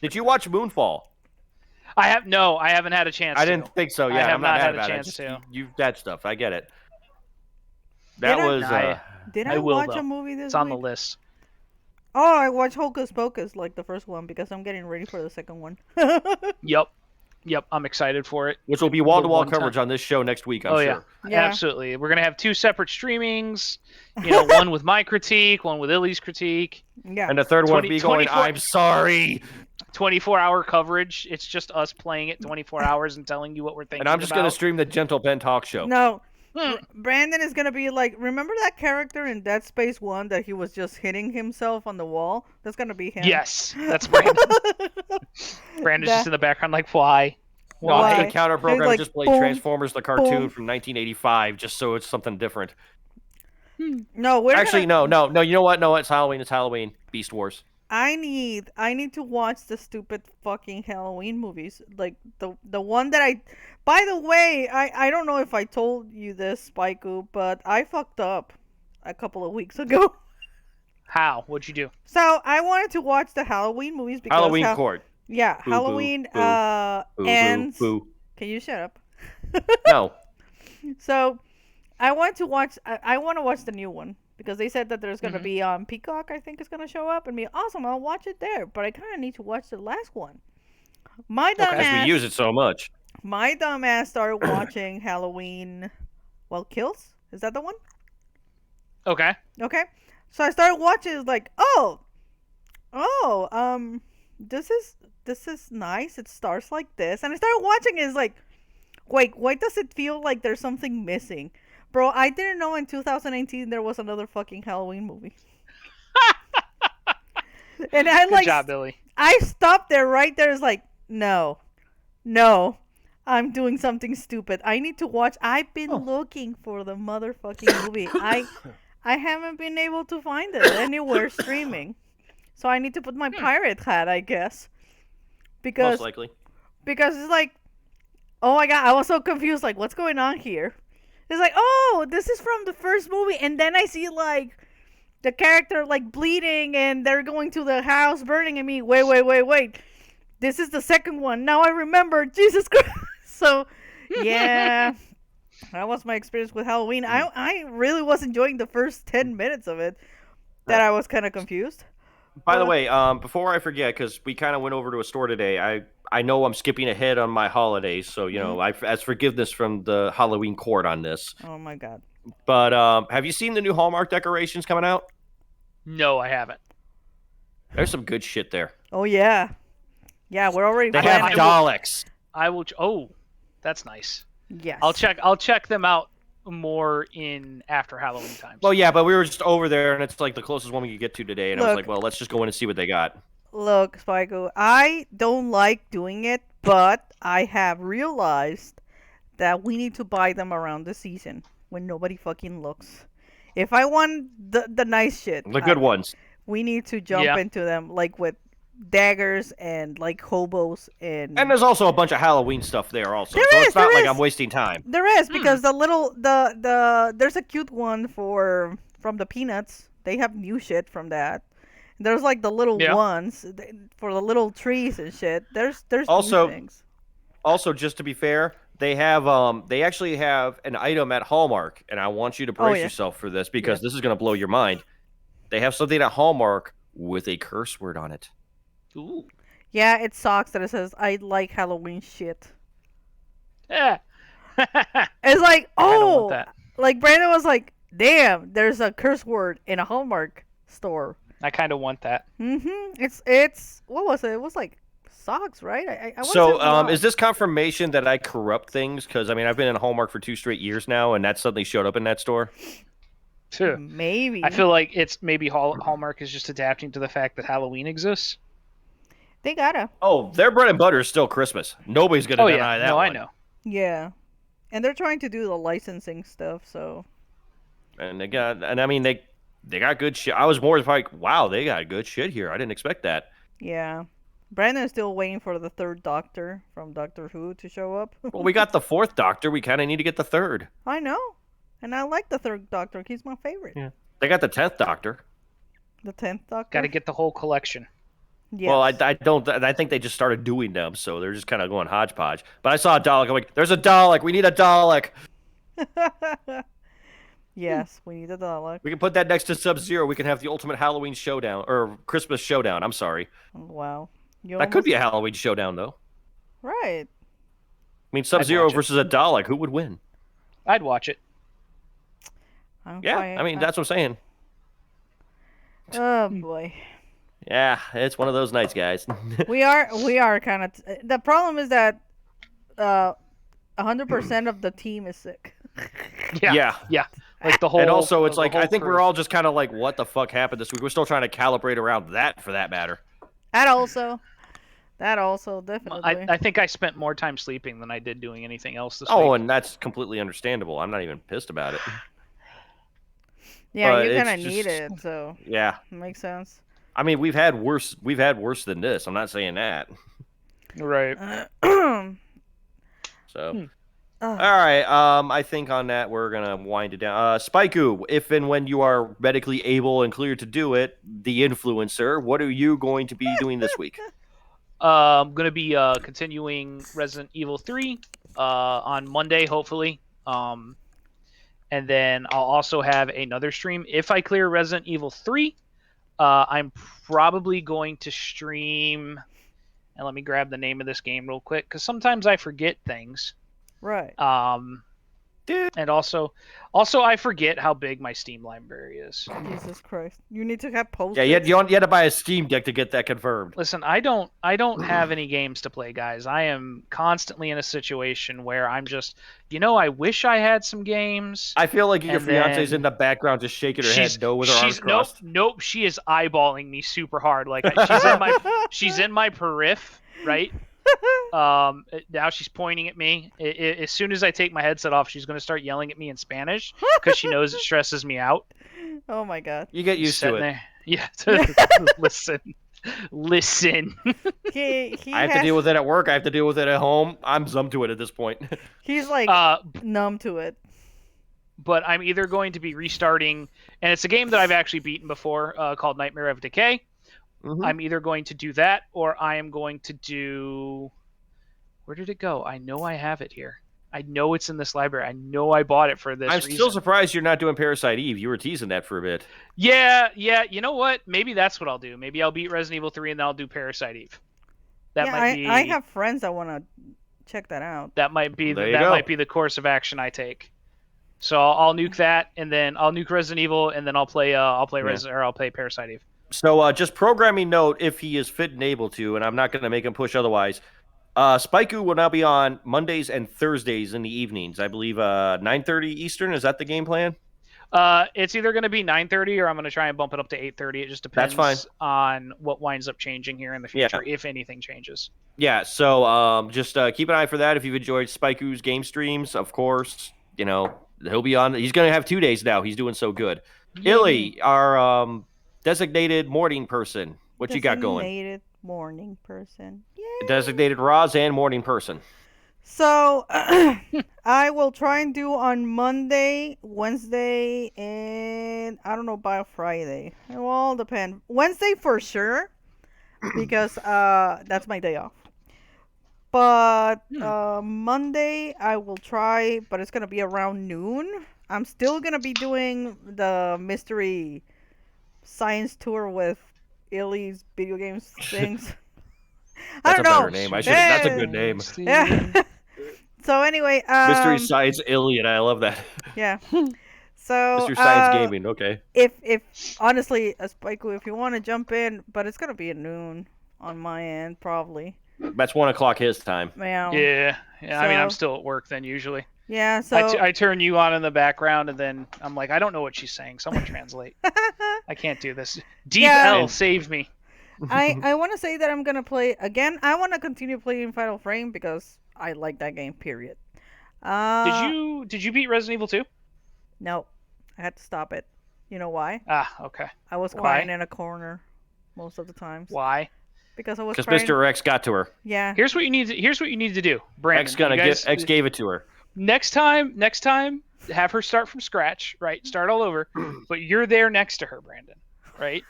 Did you watch Moonfall? I haven't had a chance. I didn't think so. Yeah, I have I'm not had mad a about chance it. to. You that stuff. I get it. That was. Did I will, watch though. a movie this It's on week? the list. Oh, I watched Hocus Pocus, like the first one, because I'm getting ready for the second one. Yep. I'm excited for it. Which will be wall-to-wall coverage on this show next week, I'm sure. Yeah, absolutely. We're gonna have 2 separate streamings. One with my critique, one with Illy's critique. Yeah. And the third one will be going, I'm sorry. 24-hour coverage. It's just us playing it 24 hours and telling you what we're thinking. And I'm just going to stream the Gentle Ben talk show. No. Brandon is going to be like, remember that character in Dead Space 1 that he was just hitting himself on the wall? That's going to be him. Yes, that's Brandon. Brandon's just in the background like, why? No, Why? the counter program like, just played boom, Transformers the cartoon boom. from 1985 just so it's something different. No, we're Actually, no. You know what? No, it's Halloween. It's Halloween. Beast Wars. I need to watch the stupid fucking Halloween movies. Like the one that by the way, I don't know if I told you this, Spikey, but I fucked up a couple of weeks ago. How? What'd you do? So I wanted to watch the Halloween movies because Halloween Court. Yeah, boo, Halloween boo, boo, ends. boo, boo. Can you shut up? No. So I want to watch the new one. Because they said that there's going to be Peacock, I think, is going to show up and be awesome. I'll watch it there. But I kind of need to watch the last one. My dumbass. Because we use it so much. My dumbass started watching Halloween. Well, Kills? Is that the one? Okay. Okay. So I started watching. It's like, oh, oh, this is nice. It starts like this, and I started watching. It's like, wait, why does it feel like there's something missing, bro? I didn't know in 2019 there was another fucking Halloween movie, and I Good job, Billy. I stopped there right there. It's like, no, no, I'm doing something stupid. I need to watch. I've been looking for the motherfucking movie. I haven't been able to find it anywhere streaming. So I need to put my pirate hat, I guess. Because Most likely. Because it's like, oh my god, I was so confused. Like, what's going on here? It's like, oh, this is from the first movie. And then I see, like, the character, like, bleeding. And they're going to the house burning. And me, wait. This is the second one. Now I remember. Jesus Christ. So, yeah. That was my experience with Halloween. I really was enjoying the first 10 minutes of it. That I was kind of confused. By the way, before I forget, because we kind of went over to a store today, I know I'm skipping ahead on my holidays, so, you know, I ask forgiveness from the Halloween court on this. Oh, my God. But have you seen the new Hallmark decorations coming out? No, I haven't. There's some good shit there. Oh, yeah. Yeah, we're already They planning. have Daleks. I will. Oh, that's nice. Yes. I'll check them out more in after Halloween times. Well, yeah, but we were just over there, and it's like the closest one we could get to today, and I was like, well, let's just go in and see what they got. Look, Spyco, I don't like doing it, but I have realized that we need to buy them around the season when nobody fucking looks. If I want the nice shit, The good ones. we need to jump into them, like with daggers and like hobos and there's also a bunch of Halloween stuff there also. It's not like I'm wasting time. There is, because there's a cute one from the Peanuts. They have new shit from that. There's like the little ones for the little trees and shit. There's also new things. Also, just to be fair, they actually have an item at Hallmark, and I want you to brace yourself for this because this is going to blow your mind. They have something at Hallmark with a curse word on it. Ooh. Yeah, it sucks that it says I like Halloween shit. Yeah. It's like, I don't want that. like Brandon was like, damn, there's a curse word in a Hallmark store. I kind of want that. It's what was it? It was like socks, right? So, is this confirmation that I corrupt things? Because I mean, I've been in Hallmark for 2 straight years now, and that suddenly showed up in that store. Too. Maybe. I feel like it's maybe Hallmark is just adapting to the fact that Halloween exists. They gotta. Oh, their bread and butter is still Christmas. Nobody's gonna deny that. No, one. I know. Yeah, and they're trying to do the licensing stuff, so. And they got good shit. I was more like, wow, they got good shit here. I didn't expect that. Yeah, Brandon's still waiting for the third Doctor from Doctor Who to show up. Well, we got the 4th Doctor. We kind of need to get the 3rd. I know, and I like the third Doctor. He's my favorite. Yeah. They got the 10th Doctor. The 10th Doctor. Got to get the whole collection. Yes. Well, I don't. I think they just started doing them, so they're just kind of going hodgepodge. But I saw a Dalek. I'm like, there's a Dalek. We need a Dalek. Yes, we need a Dalek. We can put that next to Sub-Zero. We can have the ultimate Halloween showdown or Christmas showdown. I'm sorry. Wow. That could be a Halloween showdown, though. Right. I mean, Sub-Zero versus a Dalek. Who would win? I'd watch it. I mean, that's what I'm saying. Oh boy. Yeah, it's one of those nights, guys. we are kind of. The problem is that 100% of the team is sick. Yeah. Like the whole. And also, it's the like whole I think crew. we're all just kind of like, what the fuck happened this week? We're still trying to calibrate around that, for that matter. That also, definitely. I think I spent more time sleeping than I did doing anything else this week. Oh, and that's completely understandable. I'm not even pissed about it. Yeah, you kind of need it, so. Yeah. Makes sense. I mean, we've had worse than this. I'm not saying that. Right. So, all right. I think on that we're gonna wind it down. Spaiku, if and when you are medically able and cleared to do it, the influencer, what are you going to be doing this week? I'm gonna be continuing Resident Evil 3 on Monday, hopefully. And then I'll also have another stream if I clear Resident Evil 3. I'm probably going to stream, and let me grab the name of this game real quick, because sometimes I forget things. Right. Dude. And also I forget how big my Steam library is. Jesus Christ! You need to have post. Yeah, you had to buy a Steam Deck to get that confirmed. Listen, I don't have any games to play, guys. I am constantly in a situation where I'm just, I wish I had some games. I feel like your fiance's in the background just shaking her head no with her arms crossed. Nope, she is eyeballing me super hard. Like she's in my periph, right? Now she's pointing at me. As soon as I take my headset off, she's going to start yelling at me in Spanish because she knows it stresses me out. Oh my god! You get used to it. There. Yeah. Listen. He I have to deal with it at work. I have to deal with it at home. I'm numb to it at this point. He's like numb to it. But I'm either going to be restarting, and it's a game that I've actually beaten before, called Nightmare of Decay. Mm-hmm. I'm either going to do that, or I am going to do... Where did it go? I know I have it here. I know it's in this library. I know I bought it for this reason. I'm still surprised you're not doing Parasite Eve. You were teasing that for a bit. Yeah. You know what? Maybe that's what I'll do. Maybe I'll beat Resident Evil 3 and then I'll do Parasite Eve. I have friends that want to check that out. That might be the course of action I take. So I'll nuke that, and then I'll nuke Resident Evil, and then I'll play Parasite Eve. So just programming note, if he is fit and able to, and I'm not going to make him push otherwise, Spaiku will now be on Mondays and Thursdays in the evenings. I believe 9:30 Eastern. Is that the game plan? It's either going to be 9:30 or I'm going to try and bump it up to 8:30. It just depends on what winds up changing here in the future, if anything changes. Yeah, so just keep an eye for that. If you've enjoyed Spaiku's game streams, of course, he'll be on. He's going to have 2 days now. He's doing so good. Illy, our designated morning person. What you got going? Designated morning person. Yay. Designated Roz and morning person. So I will try and do on Monday, Wednesday, and I don't know about Friday. It will all depend. Wednesday for sure, because that's my day off. But Monday I will try, but it's gonna be around noon. I'm still gonna be doing the mystery science tour with Illy's video games things. That's a better name. That's a good name. Yeah. So anyway, Mystery Science Alien. I love that. Yeah. So Mystery Science Gaming. Okay. If honestly, Spaiku, if you want to jump in, but it's gonna be at noon on my end probably. That's 1:00 his time. Yeah. So, I mean, I'm still at work then usually. Yeah. So I turn you on in the background, and then I'm like, I don't know what she's saying. Someone translate. I can't do this. Deep L, save me. I want to say that I'm gonna play again. I want to continue playing Final Frame because I like that game. Period. Did you beat Resident Evil 2? No, I had to stop it. You know why? Okay. I was crying in a corner most of the times. Why? Because I was. Because Mr. X got to her. Yeah. Here's what you need to do, Brandon. X gave it to her. Next time, have her start from scratch. Right, start all over. But you're there next to her, Brandon. Right.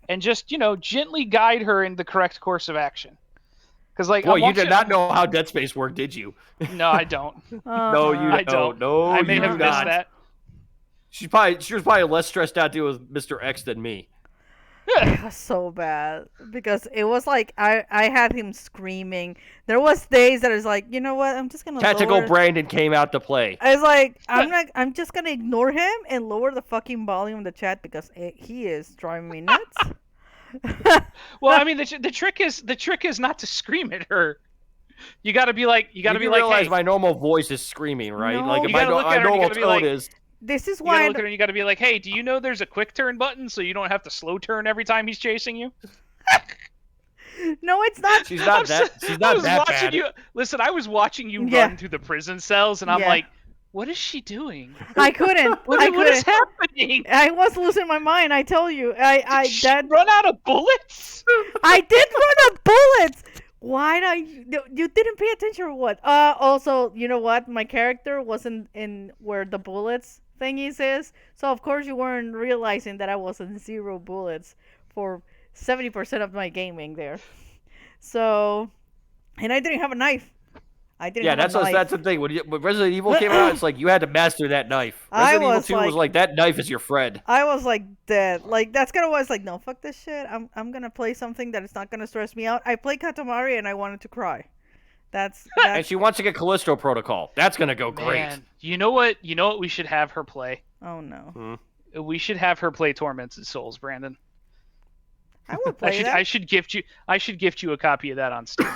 And just, gently guide her in the correct course of action. Because, like, you did not know how Dead Space worked, did you? No, I don't. No, you don't. No, I may have missed that. She was probably less stressed out dealing with Mr. X than me. It was so bad because it was like I had him screaming. There was days that I was like, you know what? I'm just gonna. Tactical Brandon came out to play. I was like, I'm just gonna ignore him and lower the fucking volume of the chat because he is driving me nuts. Well, I mean, the trick is not to scream at her. You got to be like, you realize hey, my normal voice is screaming, right? No. Like if my normal tone is. This is why. You gotta look at her and you gotta be like, hey, do you know there's a quick turn button so you don't have to slow turn every time he's chasing you? No, it's not. She's not that bad. Listen, I was watching you run through the prison cells, and I'm like, what is she doing? I couldn't. What is happening? I was losing my mind. I tell you, Did she run out of bullets? I did run out of bullets. Why not? You didn't pay attention or what? Also, you know what? My character wasn't in where the bullets thingies is, so of course you weren't realizing that I was in 0 bullets for 70% of my gaming there. So, and I didn't have a knife. That's the thing. When Resident Evil came out, it's like you had to master that knife. Resident Evil 2 was like that knife is your friend. I was like dead. Like that's kind of why I was like, no, fuck this shit. I'm gonna play something that is not gonna stress me out. I played Katamari and I wanted to cry. And she wants to get Callisto Protocol. That's gonna go great. You know what? You know what we should have her play? Oh no. We should have her play Tormented Souls, Brandon. I would play that. I should gift you a copy of that on Steam.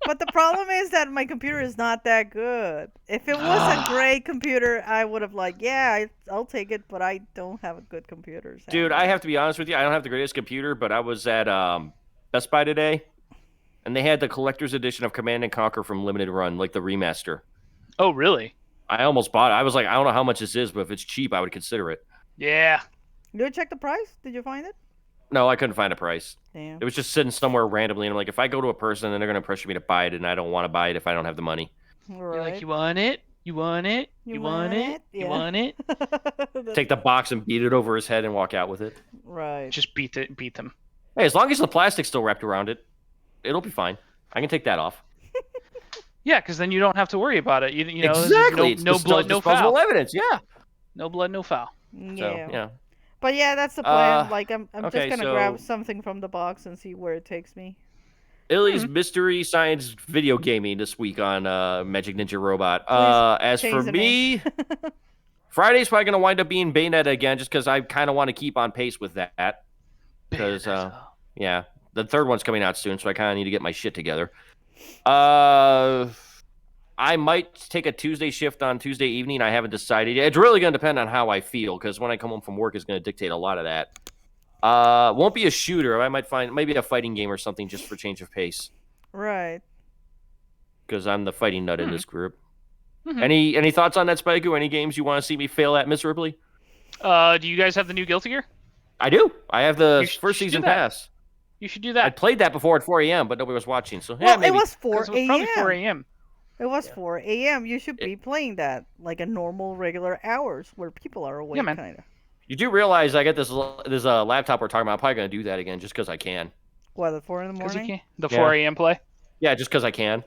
But the problem is that my computer is not that good. If it was a great computer, I would have I'll take it, but I don't have a good computer. Sadly. Dude, I have to be honest with you. I don't have the greatest computer, but I was at Best Buy today, and they had the collector's edition of Command & Conquer from Limited Run, like the remaster. Oh, really? I almost bought it. I was like, I don't know how much this is, but if it's cheap, I would consider it. Yeah. Did you check the price? Did you find it? No, I couldn't find a price. Damn. It was just sitting somewhere randomly, and I'm like, if I go to a person, then they're going to pressure me to buy it, and I don't want to buy it if I don't have the money. Right. You're like, you want it? You want it? You want it? Yeah. You want it? Take the box and beat it over his head and walk out with it. Right. Just beat them. Hey, as long as the plastic's still wrapped around it, it'll be fine. I can take that off. Yeah, because then you don't have to worry about it. You know, exactly. No blood, no foul. Evidence. Yeah. No blood, no foul. Yeah. So, yeah. But yeah, that's the plan. I'm okay, just gonna grab something from the box and see where it takes me. Illy's Mystery Science Video Gaming this week on Magic Ninja Robot. As for me, Friday's probably gonna wind up being Bayonetta again, just because I kind of want to keep on pace with that. Because yeah, the third one's coming out soon, so I kind of need to get my shit together. I might take a Tuesday shift on Tuesday evening. I haven't decided yet. It's really going to depend on how I feel, because when I come home from work is going to dictate a lot of that. Won't be a shooter. I might find maybe a fighting game or something just for change of pace. Right. Because I'm the fighting nut in this group. Any thoughts on that, Spikey? Any games you want to see me fail at miserably? Do you guys have the new Guilty Gear? I do. I have the first season pass. You should do that. I played that before at 4 a.m., but nobody was watching. So well, maybe. It was 4 a.m. It was probably 4 a.m. It was 4 a.m. You should be playing that like a normal, regular hours where people are awake, kind of. You do realize I get this laptop we're talking about. I'm probably going to do that again just because I can. What, at 4 in the morning? The 4 a.m. play? Yeah, just because I can.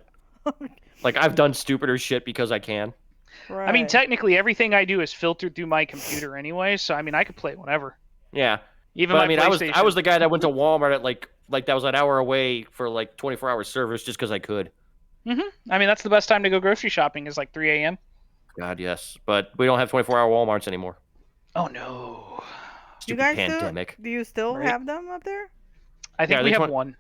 Like, I've done stupider shit because I can. Right. I mean, technically, everything I do is filtered through my computer anyway, so, I mean, I could play whenever. Yeah. Even but, I was the guy that went to Walmart at, like that was an hour away for, 24-hour service just because I could. I mean, that's the best time to go grocery shopping is, 3 a.m. God, yes. But we don't have 24-hour Walmarts anymore. Oh, no. Stupid pandemic. Do you still have them up there? I think we have one.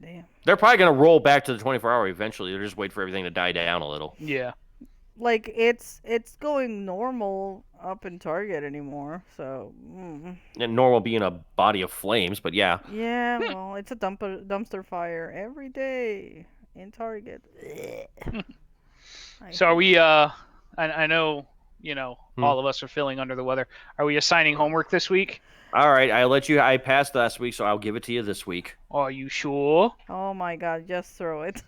Damn. They're probably going to roll back to the 24-hour eventually. They're just waiting for everything to die down a little. Yeah. Like, it's going normal up in Target anymore, so... And normal being a body of flames, but yeah. Yeah, well, it's a dumpster fire every day in Target. So are we, I know, all of us are feeling under the weather. Are we assigning homework this week? All right, I passed last week, so I'll give it to you this week. Are you sure? Oh my god, just throw it.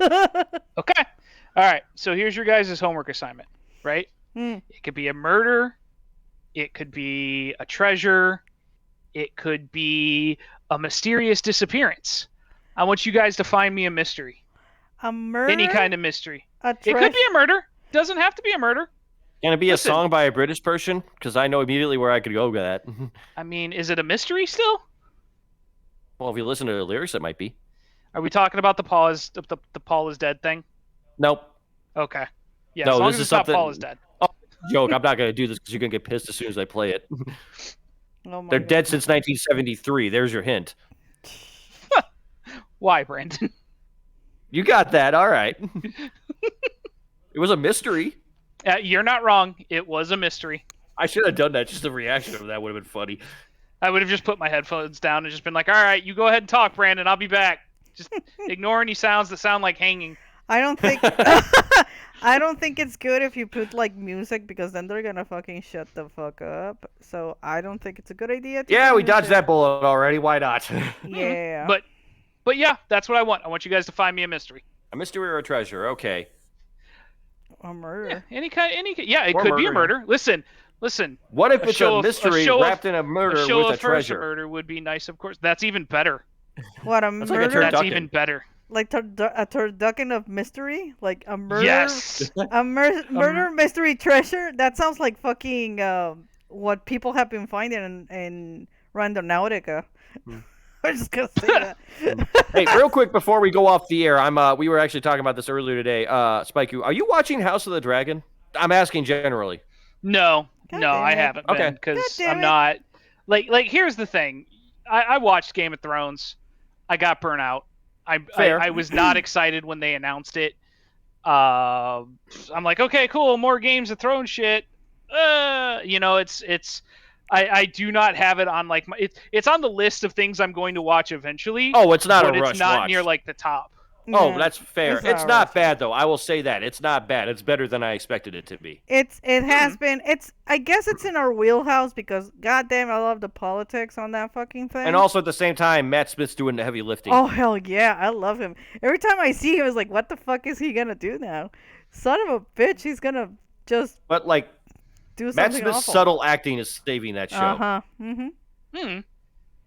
Okay. All right, so here's your guys' homework assignment, right? It could be a murder. It could be a treasure. It could be a mysterious disappearance. I want you guys to find me a mystery. A murder? Any kind of mystery. It could be a murder. Doesn't have to be a murder. Can it be a song by a British person? Because I know immediately where I could go with that. I mean, is it a mystery still? Well, if you listen to the lyrics, it might be. Are we talking about the Paul is dead thing? Nope. Okay. Yeah, no, as long this as is it's not something... Paul is dead. Oh, joke. I'm not going to do this because you're going to get pissed as soon as I play it. They're dead since 1973. There's your hint. Why, Brandon? You got that. All right. It was a mystery. You're not wrong. It was a mystery. I should have done that. Just the reaction of that would have been funny. I would have just put my headphones down and just been like, all right, you go ahead and talk, Brandon. I'll be back. Just ignore any sounds that sound like hanging. I don't think it's good if you put music because then they're gonna fucking shut the fuck up. So I don't think it's a good idea. Yeah, we dodged that bullet already. Why not? Yeah. But yeah, that's what I want. I want you guys to find me a mystery. A mystery or a treasure? Okay. A murder. Yeah, it could be a murder. Listen. What if it's a mystery wrapped in a murder with a treasure? A murder would be nice, of course. That's even better. What, a murder? That's even better. Like a turducken of mystery? Like a murder? Yes. A murder mystery treasure? That sounds like fucking what people have been finding in Randonautica. I'm just gonna say that. Hey, real quick before we go off the air, we were actually talking about this earlier today. Spike, are you watching House of the Dragon? I'm asking generally. No, God no, damn I it. haven't been because God damn I'm it. not like. Here's the thing, I watched Game of Thrones. I got burnt out. I was not excited when they announced it. I'm like, okay, cool, more Games of Thrones shit. It's. I do not have it on like it's on the list of things I'm going to watch eventually. Oh, it's not but a rush it's not watch. near like the top. Oh, Yeah, that's fair. It's not bad though. I will say that it's not bad. It's better than I expected it to be. It has been. I guess it's in our wheelhouse because goddamn, I love the politics on that fucking thing. And also at the same time, Matt Smith's doing the heavy lifting. Oh hell yeah, I love him. Every time I see him, it's like, what the fuck is he gonna do now? Son of a bitch, he's gonna just. But like, do Matt something Smith's awful. subtle acting is saving that show. Uh-huh. Mm-hmm.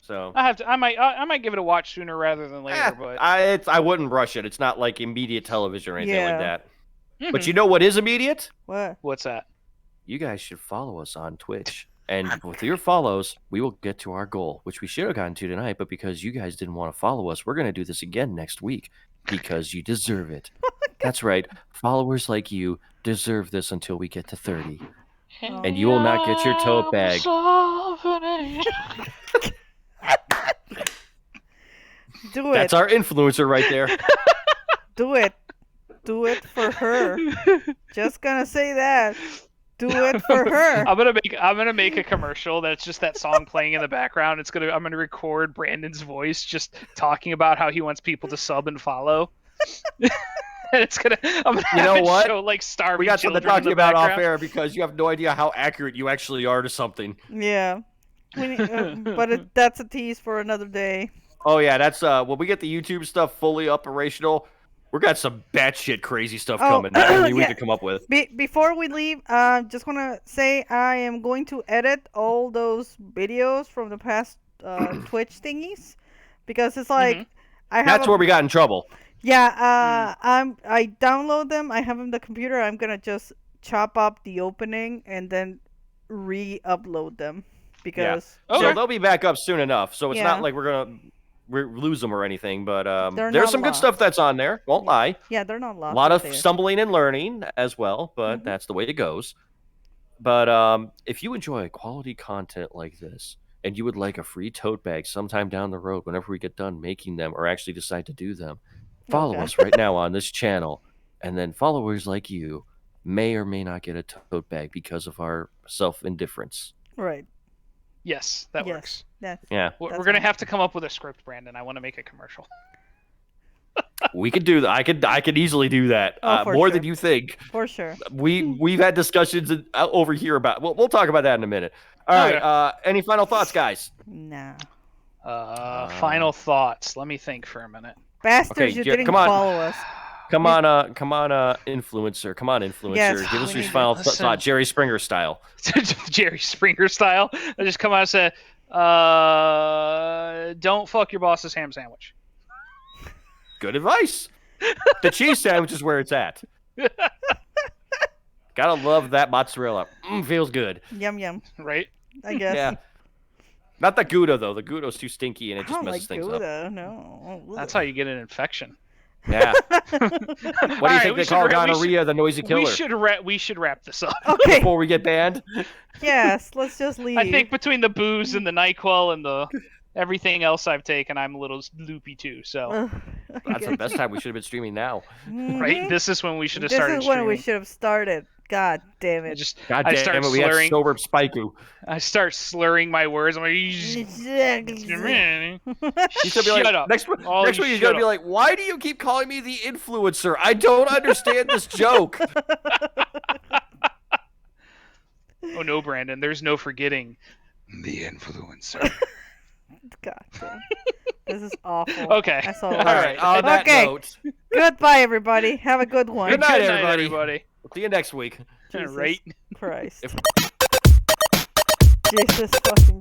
So I might give it a watch sooner rather than later. But I wouldn't rush it. It's not like immediate television or anything like that. Mm-hmm. But you know what is immediate? What? What's that? You guys should follow us on Twitch. And with your follows, we will get to our goal, which we should have gotten to tonight. But because you guys didn't want to follow us, we're going to do this again next week because you deserve it. That's right. Followers like you deserve this until we get to 30. And you will not get your tote bag. Do it. That's our influencer right there. Do it. Do it for her. Just gonna say that. Do it for her. I'm gonna make a commercial that's just that song playing in the background. I'm gonna record Brandon's voice just talking about how he wants people to sub and follow. And I'm gonna have it show like starving we got something to children talk in the about background. off air because you have no idea how accurate you actually are to something. Yeah. That's a tease for another day. Oh yeah, that's when we get the YouTube stuff fully operational, we got some batshit crazy stuff coming that only we could come up with. Before we leave, just wanna say I am going to edit all those videos from the past Twitch thingies because it's like That's where we got in trouble. Yeah, I download them. I have them on the computer. I'm gonna just chop up the opening and then re-upload them because so they'll be back up soon enough. So it's not like we're gonna lose them or anything. But there's some good stuff that's on there. Won't lie. Yeah, they're not lost. A lot of stumbling and learning as well, but that's the way it goes. But if you enjoy quality content like this and you would like a free tote bag sometime down the road, whenever we get done making them or actually decide to do them. Follow us right now on this channel, and then followers like you may or may not get a tote bag because of our self-indifference. Right. Yes, that works. We're going to have to come up with a script, Brandon. I want to make a commercial. We could do that. I could easily do that. More than you think. For sure. We've had discussions over here about. We'll talk about that in a minute. All right. Any final thoughts, guys? Nah. Final thoughts. Let me think for a minute. Bastards, you didn't follow us. Come on, influencer. Come on, influencer. Yes, give us your final thought, Jerry Springer style. Jerry Springer style. I just come out and say, don't fuck your boss's ham sandwich. Good advice. The cheese sandwich is where it's at. Gotta love that mozzarella. Feels good. Yum, yum. Right? I guess. Yeah. Not the Gouda, though. The Gouda's too stinky and it just messes things Gouda. up. No. That's how you get an infection. Yeah. What do you think they call gonorrhea the noisy killer? We should wrap this up. Okay. Before we get banned? Yes, let's just leave. I think between the booze and the NyQuil and the everything else I've taken, I'm a little loopy too. So that's the best time. We should have been streaming now. Right? This is when we should have started This is when we should have started. God damn it. I start slurring. We had sober Spikeu. I start slurring my words. I'm like, you should be like, shut up. Next week he's going to be like, why do you keep calling me the influencer? I don't understand this joke. Oh, no, Brandon. There's no forgetting the influencer. God damn. This is awful. Okay. That's all. All right. On that note. Goodbye, everybody. Have a good one. Good night, everybody. We'll see you next week. Right? Christ. Jesus fucking